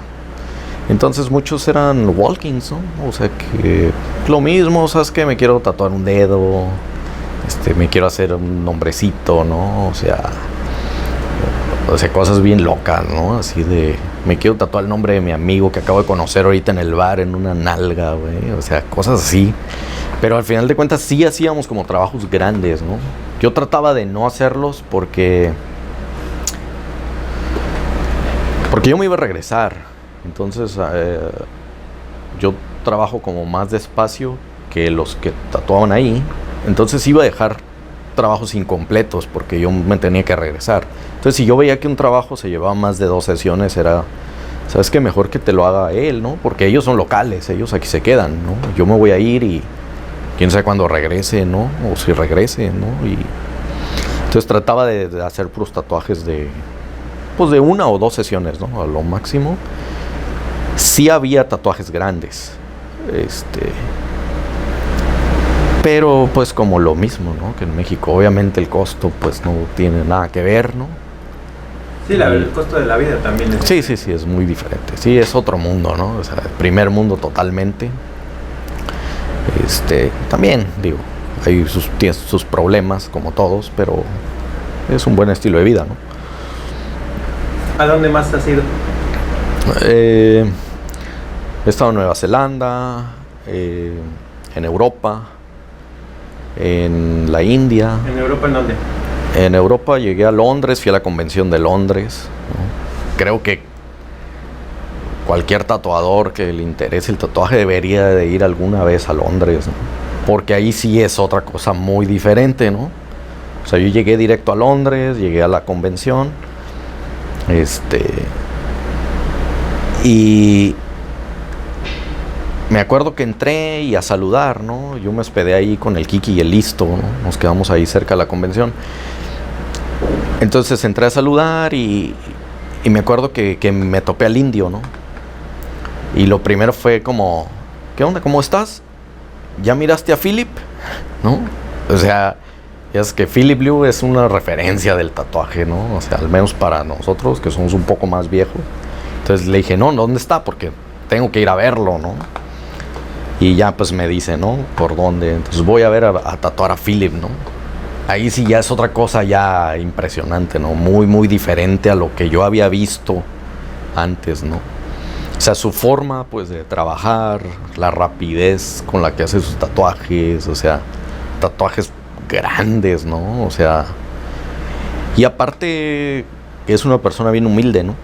Entonces muchos eran walk-ins, ¿no? O sea que lo mismo, ¿sabes qué? Me quiero tatuar un dedo, me quiero hacer un nombrecito, ¿no? O sea, cosas bien locas, ¿no? Así de, me quiero tatuar el nombre de mi amigo que acabo de conocer ahorita en el bar, en una nalga, güey. O sea, cosas así. Pero al final de cuentas sí hacíamos como trabajos grandes, ¿no? Yo trataba de no hacerlos porque yo me iba a regresar. Entonces yo trabajo como más despacio que los que tatuaban ahí. Entonces iba a dejar trabajos incompletos porque yo me tenía que regresar. Entonces si yo veía que un trabajo se llevaba más de 2 sesiones, era, ¿sabes qué? Mejor que te lo haga él, ¿no? Porque ellos son locales, ellos aquí se quedan, ¿no? Yo me voy a ir y quién sabe cuándo regrese, ¿no? O si regrese, ¿no? Y entonces trataba de hacer puros tatuajes de 1 o 2 sesiones, ¿no? A lo máximo. Sí había tatuajes grandes, pero pues como lo mismo, ¿no? Que en México, obviamente el costo pues no tiene nada que ver, ¿no? Sí, el costo de la vida también es... Sí, es muy diferente. Sí, es otro mundo, ¿no? O sea, el primer mundo totalmente. También, digo, tiene sus problemas como todos, pero es un buen estilo de vida, ¿no? ¿A dónde más has ido? He estado en Nueva Zelanda, en Europa, en la India. ¿En Europa en dónde? En Europa llegué a Londres, fui a la convención de Londres, ¿no? Creo que cualquier tatuador que le interese el tatuaje debería de ir alguna vez a Londres, ¿no? Porque ahí sí es otra cosa muy diferente, ¿no? O sea, yo llegué directo a Londres, llegué a la convención, y me acuerdo que entré y a saludar, ¿no? Yo me hospedé ahí con el Kiki y el Listo, ¿no? Nos quedamos ahí cerca de la convención. Entonces entré a saludar y me acuerdo que me topé al indio, ¿no? Y lo primero fue como, ¿qué onda? ¿Cómo estás? ¿Ya miraste a Philip? ¿No? O sea, es que Philip Liu es una referencia del tatuaje, ¿no? O sea, al menos para nosotros, que somos un poco más viejos. Entonces le dije, no, ¿dónde está? Porque tengo que ir a verlo, ¿no? Y ya pues me dice, ¿no? ¿Por dónde? Entonces voy a ver a tatuar a Philip, ¿no? Ahí sí ya es otra cosa ya impresionante, ¿no? Muy, muy diferente a lo que yo había visto antes, ¿no? O sea, su forma, pues, de trabajar, la rapidez con la que hace sus tatuajes, o sea, tatuajes grandes, ¿no? O sea, y aparte es una persona bien humilde, ¿no?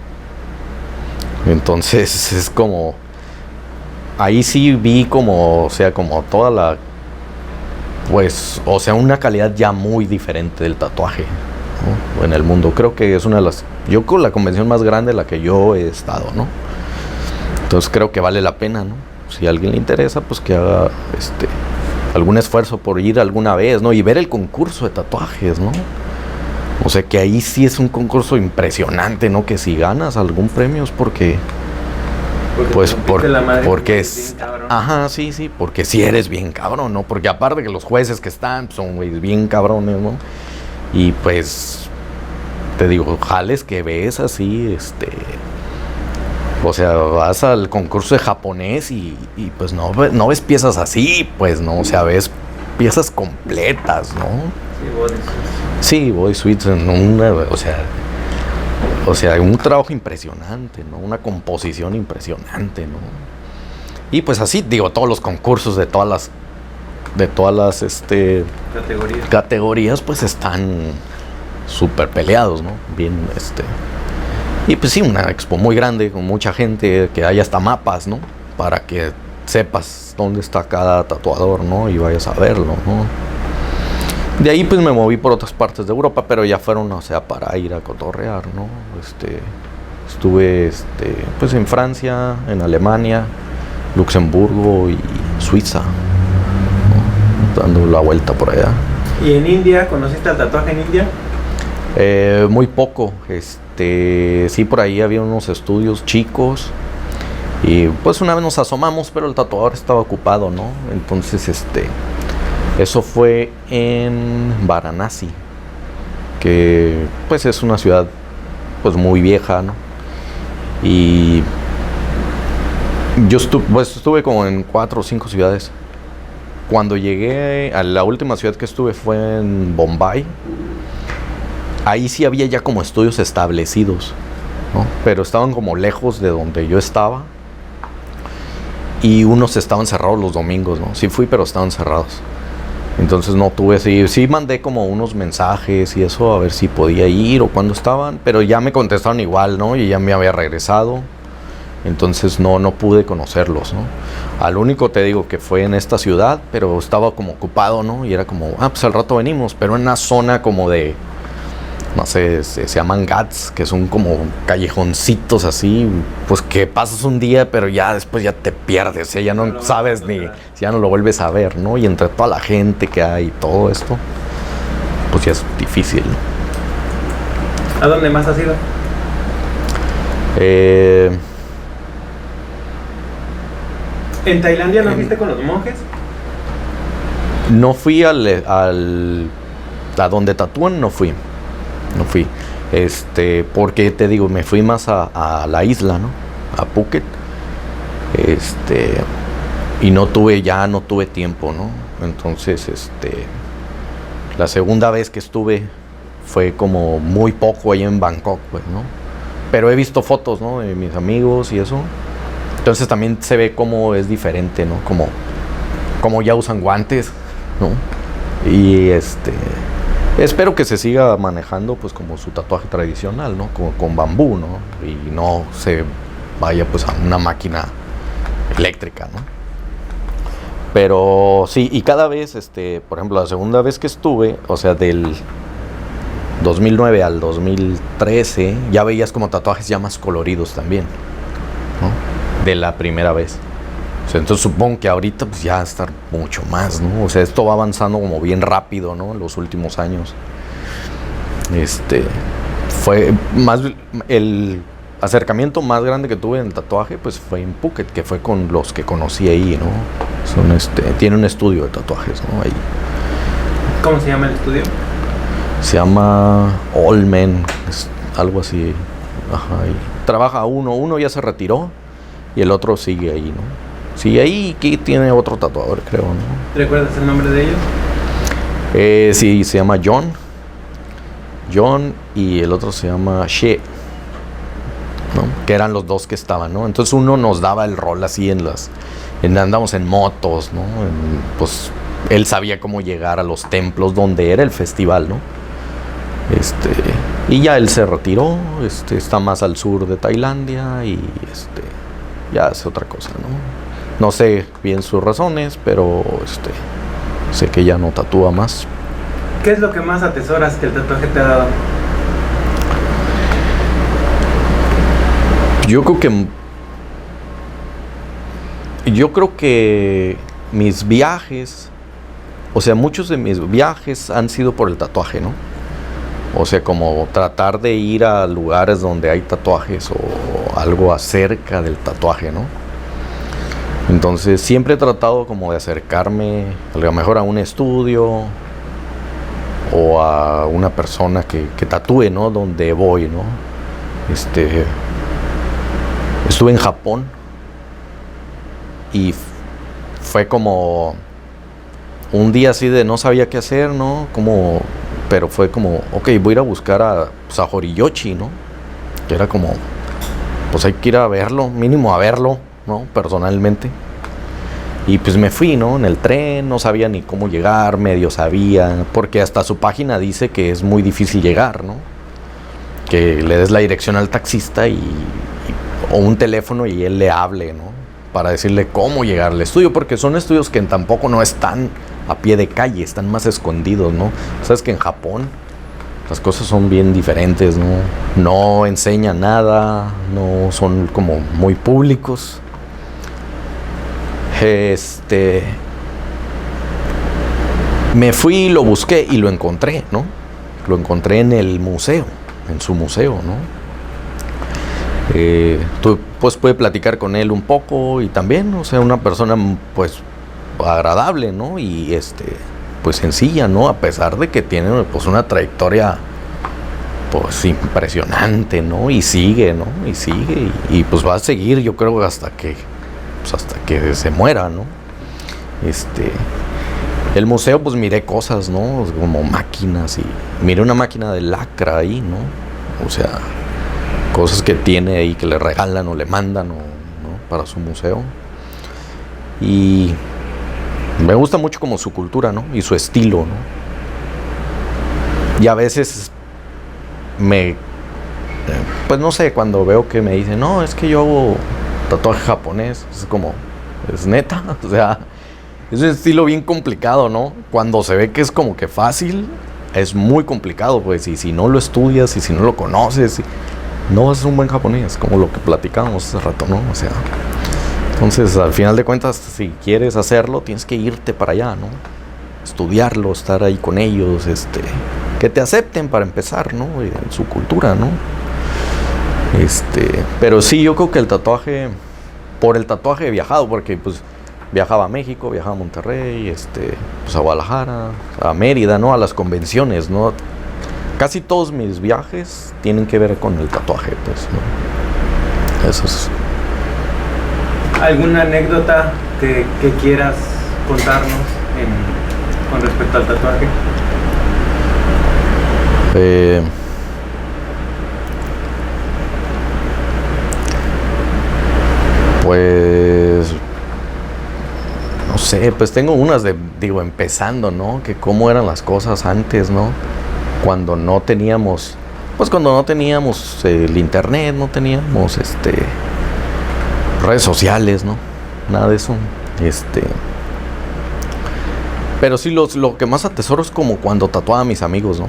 Entonces es como, ahí sí vi como, o sea, como toda la, pues, o sea, una calidad ya muy diferente del tatuaje, ¿no? En el mundo. Creo que es una de las, yo con la convención más grande en la que yo he estado, ¿no? Entonces creo que vale la pena, ¿no? Si a alguien le interesa, pues que haga algún esfuerzo por ir alguna vez, ¿no? Y ver el concurso de tatuajes, ¿no? O sea que ahí sí es un concurso impresionante, ¿no? Que si ganas algún premio es porque pues porque es, ajá, sí, porque si eres bien cabrón, ¿no? Porque aparte que los jueces que están son güeyes bien cabrones, ¿no? Y pues te digo, jales que ves así, o sea, vas al concurso de japonés y pues no ves piezas así, pues, ¿no? O sea, ves piezas completas, ¿no? Sí, body suits en una, o sea, un trabajo impresionante, ¿no? Una composición impresionante, ¿no? Y pues así, digo, todos los concursos de todas las categorías pues están súper peleados, ¿no? Bien, y pues sí, una expo muy grande, con mucha gente, que hay hasta mapas, ¿no? Para que sepas dónde está cada tatuador, ¿no? Y vayas a verlo, ¿no? De ahí pues me moví por otras partes de Europa, pero ya fueron, o sea, para ir a cotorrear, ¿no? Estuve, pues en Francia, en Alemania, Luxemburgo y Suiza, ¿no? Dando la vuelta por allá. ¿Y en India? ¿Conociste el tatuaje en India? Muy poco, sí, por ahí había unos estudios chicos y pues una vez nos asomamos, pero el tatuador estaba ocupado, ¿no? Entonces, eso fue en Varanasi, que pues es una ciudad pues muy vieja, ¿no? Y yo estuve como en 4 o 5 ciudades. Cuando llegué a la última ciudad que estuve fue en Bombay. Ahí sí había ya como estudios establecidos, ¿no? Pero estaban como lejos de donde yo estaba. Y unos estaban cerrados los domingos, ¿no? Sí fui, pero estaban cerrados. Entonces no tuve, sí mandé como unos mensajes y eso, a ver si podía ir o cuándo estaban, pero ya me contestaron igual, ¿no? Y ya me había regresado, entonces no pude conocerlos, ¿no? Al único te digo que fue en esta ciudad, pero estaba como ocupado, ¿no? Y era como, pues al rato venimos, pero en una zona como de, no sé, se llaman Ghats, que son como callejoncitos así, pues que pasas un día, pero ya después ya te pierdes, o sea, ya no sabes ni, ya no lo vuelves a ver, ¿no? Y entre toda la gente que hay y todo esto, pues ya es difícil, ¿no? ¿A dónde más has ido? ¿En Tailandia no fuiste con los monjes? No fui a donde tatúan, no fui. Porque te digo, me fui más a la isla, ¿no? A Phuket. Y no tuve tiempo, ¿no? Entonces, la segunda vez que estuve fue como muy poco ahí en Bangkok, pues, ¿no? Pero he visto fotos, ¿no? De mis amigos y eso. Entonces también se ve cómo es diferente, ¿no? Como ya usan guantes, ¿no? Y espero que se siga manejando pues como su tatuaje tradicional, ¿no? Con bambú, ¿no? Y no se vaya pues a una máquina eléctrica, ¿no? Pero sí, y cada vez, por ejemplo, la segunda vez que estuve, o sea, del 2009 al 2013, ya veías como tatuajes ya más coloridos también, ¿no? De la primera vez. O sea, entonces supongo que ahorita pues ya estar mucho más, ¿no? O sea, esto va avanzando como bien rápido, ¿no? En los últimos años. Fue más el acercamiento más grande que tuve en el tatuaje, pues fue en Phuket, que fue con los que conocí ahí, ¿no? Tiene un estudio de tatuajes, ¿no? Ahí. ¿Cómo se llama el estudio? Se llama All Men, algo así. Ajá. Y trabaja uno ya se retiró y el otro sigue ahí, ¿no? Sí, ahí que tiene otro tatuador, creo, ¿no? ¿Recuerdas el nombre de ellos? Sí, se llama John, y el otro se llama She, ¿no? Que eran los dos que estaban, ¿no? Entonces uno nos daba el rol así andamos en motos, ¿no? Pues él sabía cómo llegar a los templos donde era el festival, ¿no? Y ya él se retiró, está más al sur de Tailandia y ya es otra cosa, ¿no? No sé bien sus razones, pero sé que ya no tatúa más. ¿Qué es lo que más atesoras que el tatuaje te ha dado? Yo creo que mis viajes, o sea, muchos de mis viajes han sido por el tatuaje, ¿no? O sea, como tratar de ir a lugares donde hay tatuajes o algo acerca del tatuaje, ¿no? Entonces siempre he tratado como de acercarme a lo mejor a un estudio o a una persona que tatúe, ¿no? Donde voy, ¿no? Estuve en Japón y fue como un día así de no sabía qué hacer, ¿no? Pero fue como, ok, voy a ir a buscar a Horiyoshi, ¿no? Que era como, pues hay que ir a verlo, mínimo a verlo, ¿no? Personalmente. Y pues me fui, ¿no? En el tren, no sabía ni cómo llegar, medio sabía, porque hasta su página dice que es muy difícil llegar, ¿no? Que le des la dirección al taxista o un teléfono y él le hable, ¿no? Para decirle cómo llegar al estudio, porque son estudios que tampoco no están a pie de calle, están más escondidos, ¿no? Sabes que en Japón las cosas son bien diferentes, ¿no? No enseñan nada, no son como muy públicos. Me fui, lo busqué y lo encontré, ¿no? Lo encontré en el museo, en su museo, ¿no? Pues pude platicar con él un poco y también, o sea, una persona pues agradable, ¿no? Y pues sencilla, ¿no? A pesar de que tiene pues una trayectoria pues impresionante, ¿no? Y sigue, ¿no? Y sigue y pues va a seguir, yo creo, hasta que se muera, ¿no? El museo, pues miré cosas, ¿no? Como máquinas y miré una máquina de lacra ahí, ¿no? O sea, cosas que tiene ahí que le regalan o le mandan, ¿no? Para su museo. Y me gusta mucho como su cultura, ¿no? Y su estilo, ¿no? Y a veces pues no sé, cuando veo que me dicen, no, es que yo hago tatuaje japonés, es como, es neta, o sea, es un estilo bien complicado, ¿no? Cuando se ve que es como que fácil, es muy complicado, pues, y si no lo estudias y si no lo conoces, no vas a ser un buen japonés, como lo que platicábamos hace rato, ¿no? O sea, entonces, al final de cuentas, si quieres hacerlo, tienes que irte para allá, ¿no? Estudiarlo, estar ahí con ellos, que te acepten para empezar, ¿no? En su cultura, ¿no? Pero sí, yo creo que por el tatuaje he viajado, porque pues viajaba a México, viajaba a Monterrey, pues a Guadalajara, a Mérida, ¿no? A las convenciones, ¿no? Casi todos mis viajes tienen que ver con el tatuaje, pues, ¿no? Eso es. ¿Alguna anécdota que quieras contarnos con respecto al tatuaje? Pues no sé, pues tengo unas empezando, ¿no? Que cómo eran las cosas antes, ¿no? Cuando no teníamos el internet, no teníamos redes sociales, ¿no? Nada de eso. Pero sí, lo que más atesoro es como cuando tatuaba a mis amigos, ¿no?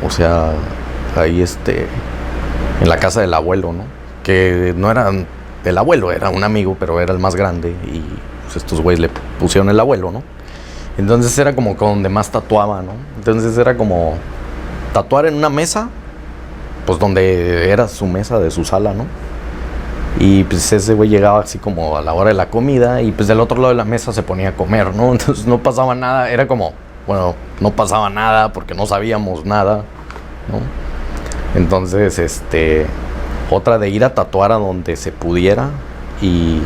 O sea, ahí en la casa del abuelo, ¿no? Que no eran el abuelo, era un amigo, pero era el más grande y pues estos güeyes le pusieron el abuelo, ¿no? Entonces era como donde más tatuaba, ¿no? Entonces era como tatuar en una mesa, pues donde era su mesa de su sala, ¿no? Y pues ese güey llegaba así como a la hora de la comida y pues del otro lado de la mesa se ponía a comer, ¿no? Entonces no pasaba nada, era como, bueno, no pasaba nada porque no sabíamos nada, ¿no? Entonces, otra de ir a tatuar a donde se pudiera y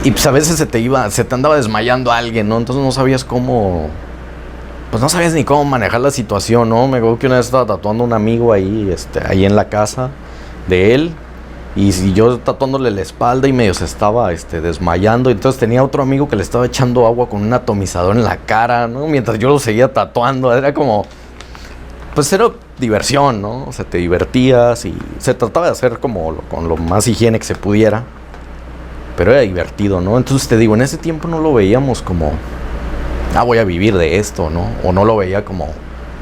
pues a veces se te andaba desmayando alguien, ¿no? Entonces no sabías pues no sabías ni cómo manejar la situación, ¿no? Me acuerdo que una vez estaba tatuando a un amigo ahí en la casa de él y yo tatuándole la espalda y medio se estaba desmayando. Entonces tenía otro amigo que le estaba echando agua con un atomizador en la cara, ¿no? Mientras yo lo seguía tatuando. Era como, pues era diversión, ¿no? O sea, te divertías y se trataba de hacer como con lo más higiene que se pudiera, pero era divertido, ¿no? Entonces te digo, en ese tiempo no lo veíamos como, voy a vivir de esto, ¿no? O no lo veía como,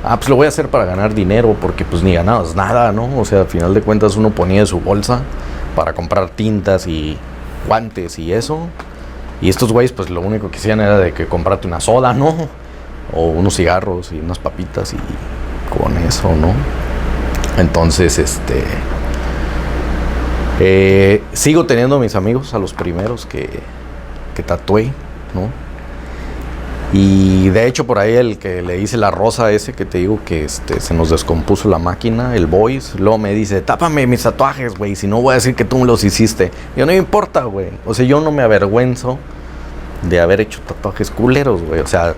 pues lo voy a hacer para ganar dinero, porque pues ni ganabas nada, ¿no? O sea, al final de cuentas uno ponía de su bolsa para comprar tintas y guantes y eso, y estos güeyes pues lo único que hacían era de que comprarte una soda, ¿no? o unos cigarros y unas papitas y con eso, ¿no? Entonces, sigo teniendo a mis amigos, a los primeros que tatué, ¿no? Y de hecho por ahí el que le hice la rosa ese que te digo que se nos descompuso la máquina, el Boys, luego me dice, tápame mis tatuajes, güey, si no voy a decir que tú me los hiciste. Yo no me importa, güey. O sea, yo no me avergüenzo de haber hecho tatuajes culeros, güey. O sea,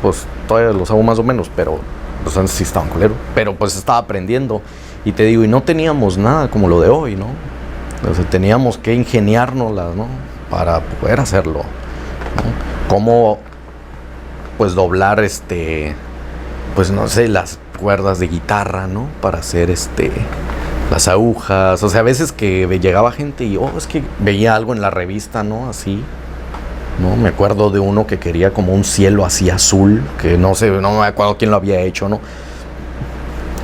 pues todavía los hago más o menos, pero pues antes sí estaban culeros. Pero pues estaba aprendiendo. Y te digo, y no teníamos nada como lo de hoy, ¿no? O sea, teníamos que ingeniárnoslas, ¿no? Para poder hacerlo, ¿no? Cómo pues doblar pues no sé, las cuerdas de guitarra, ¿no? Para hacer las agujas. O sea, a veces que llegaba gente y es que veía algo en la revista, ¿no? Así, ¿no? Me acuerdo de uno que quería como un cielo así azul, que no sé, no me acuerdo quién lo había hecho, ¿no?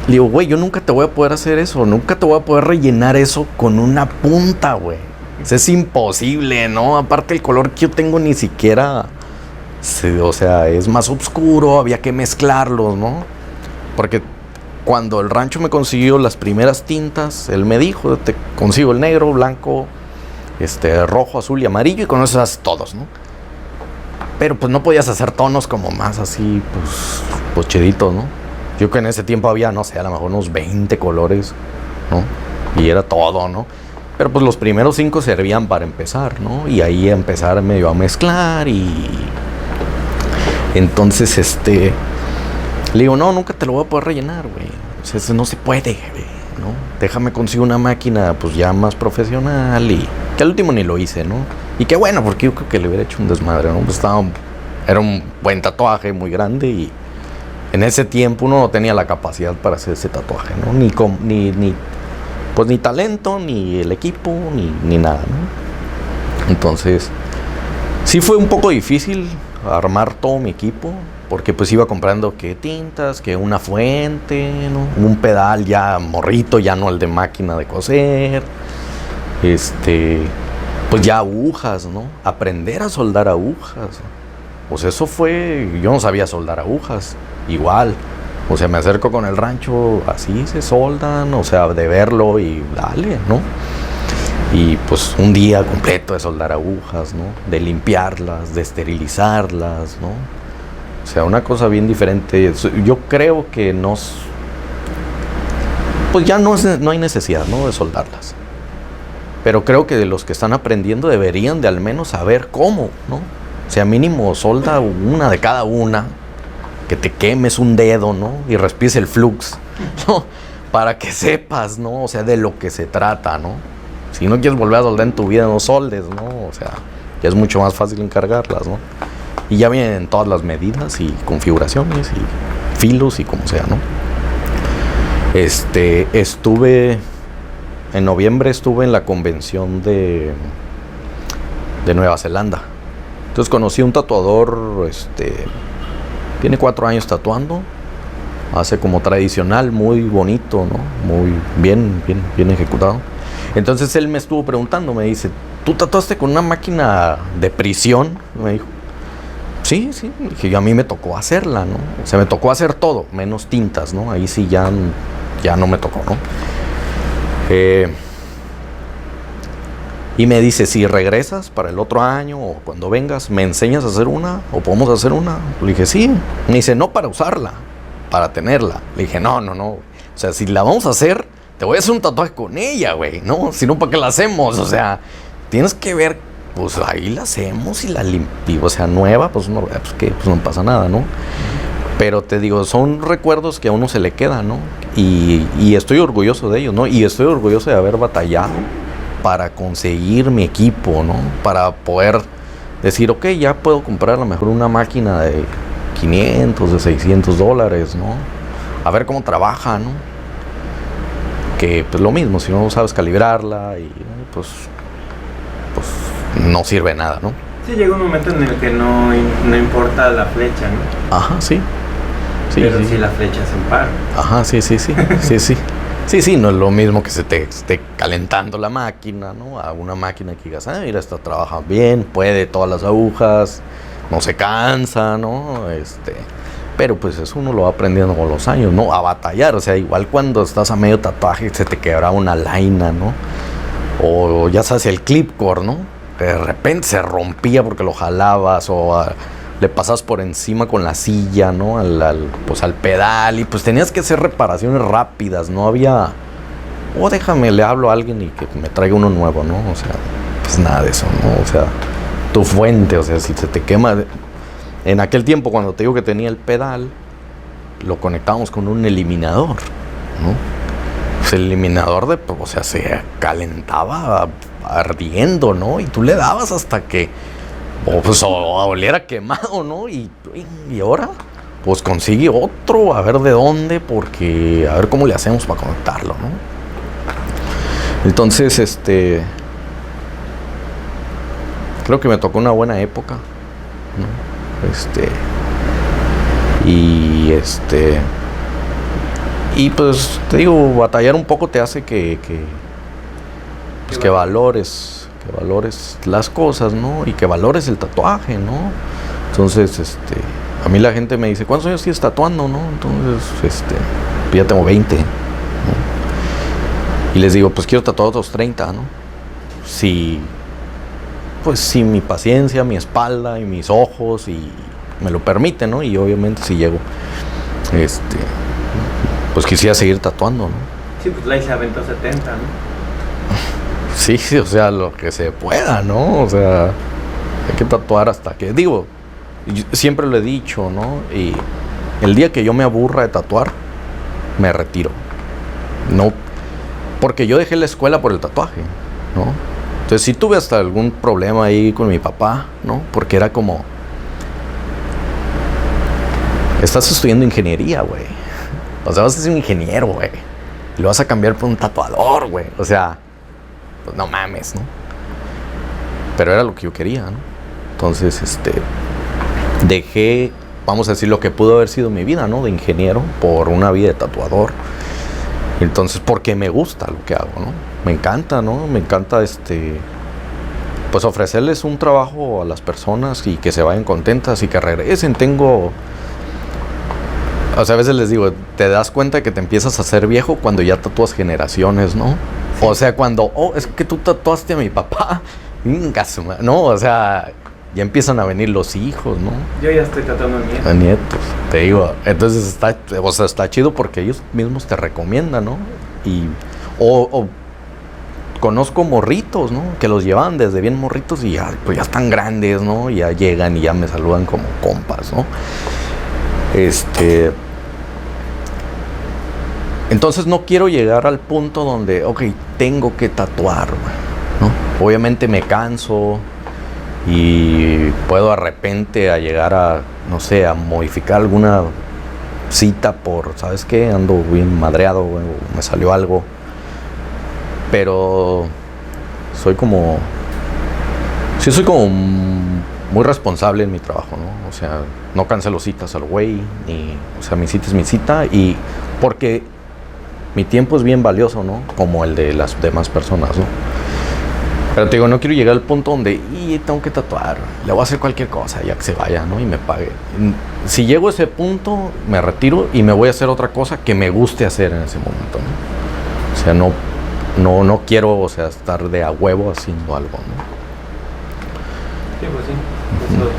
Le digo, güey, yo nunca te voy a poder hacer eso, nunca te voy a poder rellenar eso con una punta, güey. Eso es imposible, ¿no? Aparte el color que yo tengo ni siquiera... o sea, es más oscuro, había que mezclarlos, ¿no? Porque cuando el rancho me consiguió las primeras tintas, él me dijo, te consigo el negro, blanco, rojo, azul y amarillo, y con eso haces todos, ¿no? Pero pues no podías hacer tonos como más así, pues chiditos, ¿no? Yo que en ese tiempo había, no sé, a lo mejor unos 20 colores, ¿no? Y era todo, ¿no? Pero pues los primeros 5 servían para empezar, ¿no? Y ahí empezar medio a mezclar y... Entonces, le digo, no, nunca te lo voy a poder rellenar, güey. O sea, eso no se puede, güey, ¿no? Déjame conseguir una máquina, pues ya más profesional y... Que al último ni lo hice, ¿no? Y qué bueno, porque yo creo que le hubiera hecho un desmadre, ¿no? Pues era un buen tatuaje, muy grande y... En ese tiempo uno no tenía la capacidad para hacer ese tatuaje, ¿no? Ni talento, ni el equipo, ni nada, ¿no? Entonces, sí fue un poco difícil armar todo mi equipo, porque pues iba comprando que tintas, que una fuente, ¿no? Un pedal ya morrito, ya no el de máquina de coser, pues ya agujas, ¿no? Aprender a soldar agujas. Pues eso fue, yo no sabía soldar agujas, igual. O sea, me acerco con el rancho, así se soldan, o sea, de verlo y dale, ¿no? Y pues un día completo de soldar agujas, ¿no? De limpiarlas, de esterilizarlas, ¿no? O sea, una cosa bien diferente. Yo creo que pues ya no hay necesidad, ¿no? De soldarlas. Pero creo que de los que están aprendiendo deberían de al menos saber cómo, ¿no? O sea, mínimo solda una de cada una, que te quemes un dedo, ¿no? Y respires el flux, ¿no? Para que sepas, ¿no? O sea, de lo que se trata, ¿no? Si no quieres volver a soldar en tu vida, no soldes, ¿no? O sea, ya es mucho más fácil encargarlas, ¿no? Y ya vienen todas las medidas y configuraciones y filos y como sea, ¿no? En noviembre estuve en la convención de Nueva Zelanda. Entonces conocí a un tatuador, tiene 4 años tatuando, hace como tradicional, muy bonito, ¿no? Muy bien ejecutado. Entonces él me estuvo preguntando, me dice, ¿tú tatuaste con una máquina de prisión? Me dijo. Sí, dije, a mí me tocó hacerla, ¿no? O sea, me tocó hacer todo, menos tintas, ¿no? Ahí sí ya no me tocó, ¿no? Y me dice, si regresas para el otro año o cuando vengas, ¿me enseñas a hacer una? ¿O podemos hacer una? Le dije, sí. Me dice, no para usarla, para tenerla. Le dije, no. O sea, si la vamos a hacer, te voy a hacer un tatuaje con ella, güey, ¿no? Si no, ¿para qué la hacemos? O sea, tienes que ver, pues ahí la hacemos y la limpiamos. O sea, nueva, pues no pasa nada, ¿no? Pero te digo, son recuerdos que a uno se le quedan, ¿no? Y estoy orgulloso de ellos, ¿no? Y estoy orgulloso de haber batallado para conseguir mi equipo, ¿no? Para poder decir, ok, ya puedo comprar a lo mejor una máquina de 500, de $600, ¿no? A ver cómo trabaja, ¿no? Que pues lo mismo, si no sabes calibrarla y pues no sirve nada, ¿no? Sí, llega un momento en el que no importa la flecha, ¿no? Ajá, sí. Pero sí la flecha se empara. Ajá, sí. Sí, no es lo mismo que se te esté calentando la máquina, ¿no? A una máquina que digas, mira, esta trabaja bien, puede todas las agujas, no se cansa, ¿no? Pero pues eso uno lo va aprendiendo con los años, ¿no? A batallar, o sea, igual cuando estás a medio tatuaje se te quebraba una laina, ¿no? O ya sabes, el clipcord, ¿no? De repente se rompía porque lo jalabas o le pasas por encima con la silla, ¿no? Pues al pedal, y pues tenías que hacer reparaciones rápidas, no había... déjame, le hablo a alguien y que me traiga uno nuevo, ¿no? O sea, pues nada de eso, ¿no? O sea, tu fuente, o sea, si se te quema... En aquel tiempo, cuando te digo que tenía el pedal, lo conectábamos con un eliminador, ¿no? Pues el eliminador o sea, se calentaba ardiendo, ¿no? Y tú le dabas hasta que oliera quemado, ¿no? Y ahora, pues consigue otro, a ver de dónde, porque a ver cómo le hacemos para conectarlo, ¿no? Entonces, creo que me tocó una buena época, ¿no? Y pues te digo, batallar un poco te hace que valores las cosas, ¿no? Y que valores el tatuaje, ¿no? Entonces, a mí la gente me dice, ¿cuántos años tienes tatuando, no? Entonces, ya tengo 20, ¿no? Y les digo, pues quiero tatuar otros 30, ¿no? Si mi paciencia, mi espalda y mis ojos y me lo permiten, ¿no? Y obviamente si llego, pues quisiera seguir tatuando, ¿no? Sí, pues Lai se aventó 70, ¿no? Sí, o sea, lo que se pueda, ¿no? O sea, hay que tatuar hasta que... Digo, siempre lo he dicho, ¿no? Y el día que yo me aburra de tatuar, me retiro. No, porque yo dejé la escuela por el tatuaje, ¿no? Entonces sí tuve hasta algún problema ahí con mi papá, ¿no? Porque era como... Estás estudiando ingeniería, güey. O sea, vas a ser un ingeniero, güey. Y lo vas a cambiar por un tatuador, güey. O sea, pues no mames, ¿no? Pero era lo que yo quería, ¿no? Entonces, dejé, vamos a decir, lo que pudo haber sido mi vida, ¿no? De ingeniero por una vida de tatuador. Entonces, porque me gusta lo que hago, ¿no? Me encanta, ¿no? Me encanta, pues ofrecerles un trabajo a las personas y que se vayan contentas y que regresen. O sea, a veces les digo, te das cuenta que te empiezas a hacer viejo cuando ya tatúas generaciones, ¿no? O sea, cuando, es que tú tatuaste a mi papá, ¿no? O sea, ya empiezan a venir los hijos, ¿no? Yo ya estoy tatuando a nietos, te digo. Entonces está chido porque ellos mismos te recomiendan, ¿no? O conozco morritos, ¿no? Que los llevan desde bien morritos y ya, pues ya están grandes, ¿no? Y ya llegan y ya me saludan como compas, ¿no? Entonces no quiero llegar al punto donde, tengo que tatuar, ¿no? Obviamente me canso y puedo de repente a llegar a, no sé, a modificar alguna cita por, ¿sabes qué? Ando bien madreado, güey, me salió algo. Pero soy como muy responsable en mi trabajo, ¿no? O sea, no cancelo citas al güey, o sea, mi cita es mi cita, y porque mi tiempo es bien valioso, ¿no? Como el de las demás personas, ¿no? Pero te digo, no quiero llegar al punto donde tengo que tatuar, le voy a hacer cualquier cosa ya que se vaya, ¿no? Y me pague. Si llego a ese punto, me retiro y me voy a hacer otra cosa que me guste hacer en ese momento, ¿no? O sea, no quiero, o sea, estar de a huevo haciendo algo, ¿no? Sí, pues sí. Eso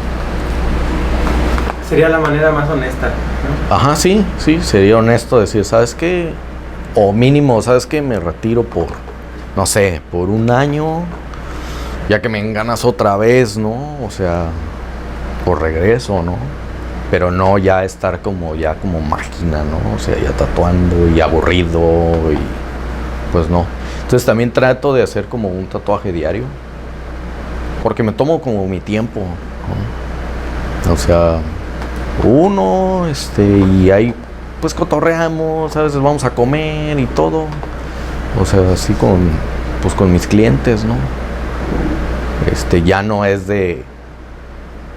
sería la manera más honesta, ¿no? Ajá, sí, sería honesto decir, ¿sabes qué? O mínimo, ¿sabes qué? Me retiro por, no sé, por un año, ya que me enganas otra vez, ¿no? O sea, por regreso, ¿no? Pero no ya estar como máquina, ¿no? O sea, ya tatuando y aburrido y pues no. Entonces también trato de hacer como un tatuaje diario, porque me tomo como mi tiempo, ¿no? O sea, y ahí pues cotorreamos, a veces vamos a comer y todo. O sea, así con mis clientes, ¿no? Ya no es de,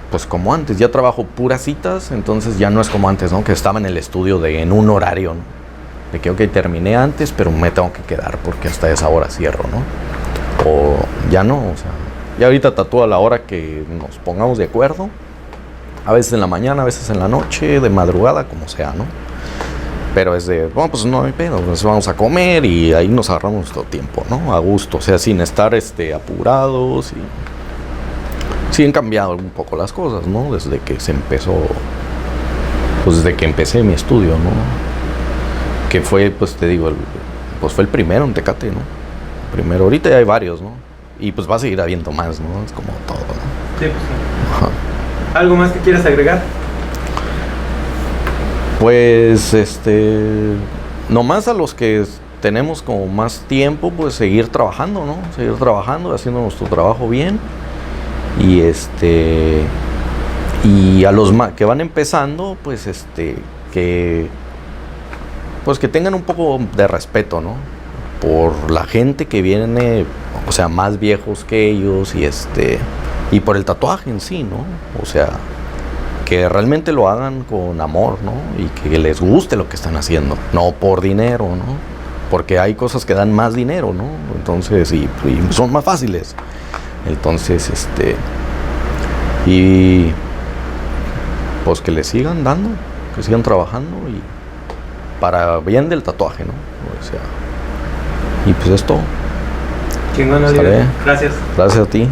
pues como antes, ya trabajo puras citas, entonces ya no es como antes, ¿no? Que estaba en el estudio en un horario, ¿no? De que, terminé antes, pero me tengo que quedar porque hasta esa hora cierro, ¿no? O ya no, o sea, ya ahorita tatúo a la hora que nos pongamos de acuerdo A veces en la mañana, a veces en la noche, de madrugada, como sea, ¿no? Pero es de, bueno, pues no hay pedo, pues vamos a comer y ahí nos agarramos todo tiempo, ¿no? A gusto, o sea, sin estar apurados. Y sí han cambiado un poco las cosas, ¿no? Desde que se empezó, pues desde que empecé mi estudio, ¿no? Que fue, pues te digo, pues fue el primero en Tecate, ¿no? Primero, ahorita ya hay varios, ¿no? Y pues va a seguir habiendo más, ¿no? Es como todo, ¿no? Sí, pues sí. Ajá. ¿Algo más que quieras agregar? Pues, nomás a los que tenemos como más tiempo, pues seguir trabajando, ¿no? Seguir trabajando, haciendo nuestro trabajo bien. Y y a los que van empezando, pues que tengan un poco de respeto, ¿no? Por la gente que viene, o sea, más viejos que ellos y por el tatuaje en sí, ¿no? O sea, que realmente lo hagan con amor, ¿no? Y que les guste lo que están haciendo, no por dinero, ¿no? Porque hay cosas que dan más dinero, ¿no? Entonces, y son más fáciles. Entonces, y pues que le sigan dando, que sigan trabajando y para bien del tatuaje, ¿no? O sea, y pues es todo. Chingón, Oliver. Gracias. Gracias a ti.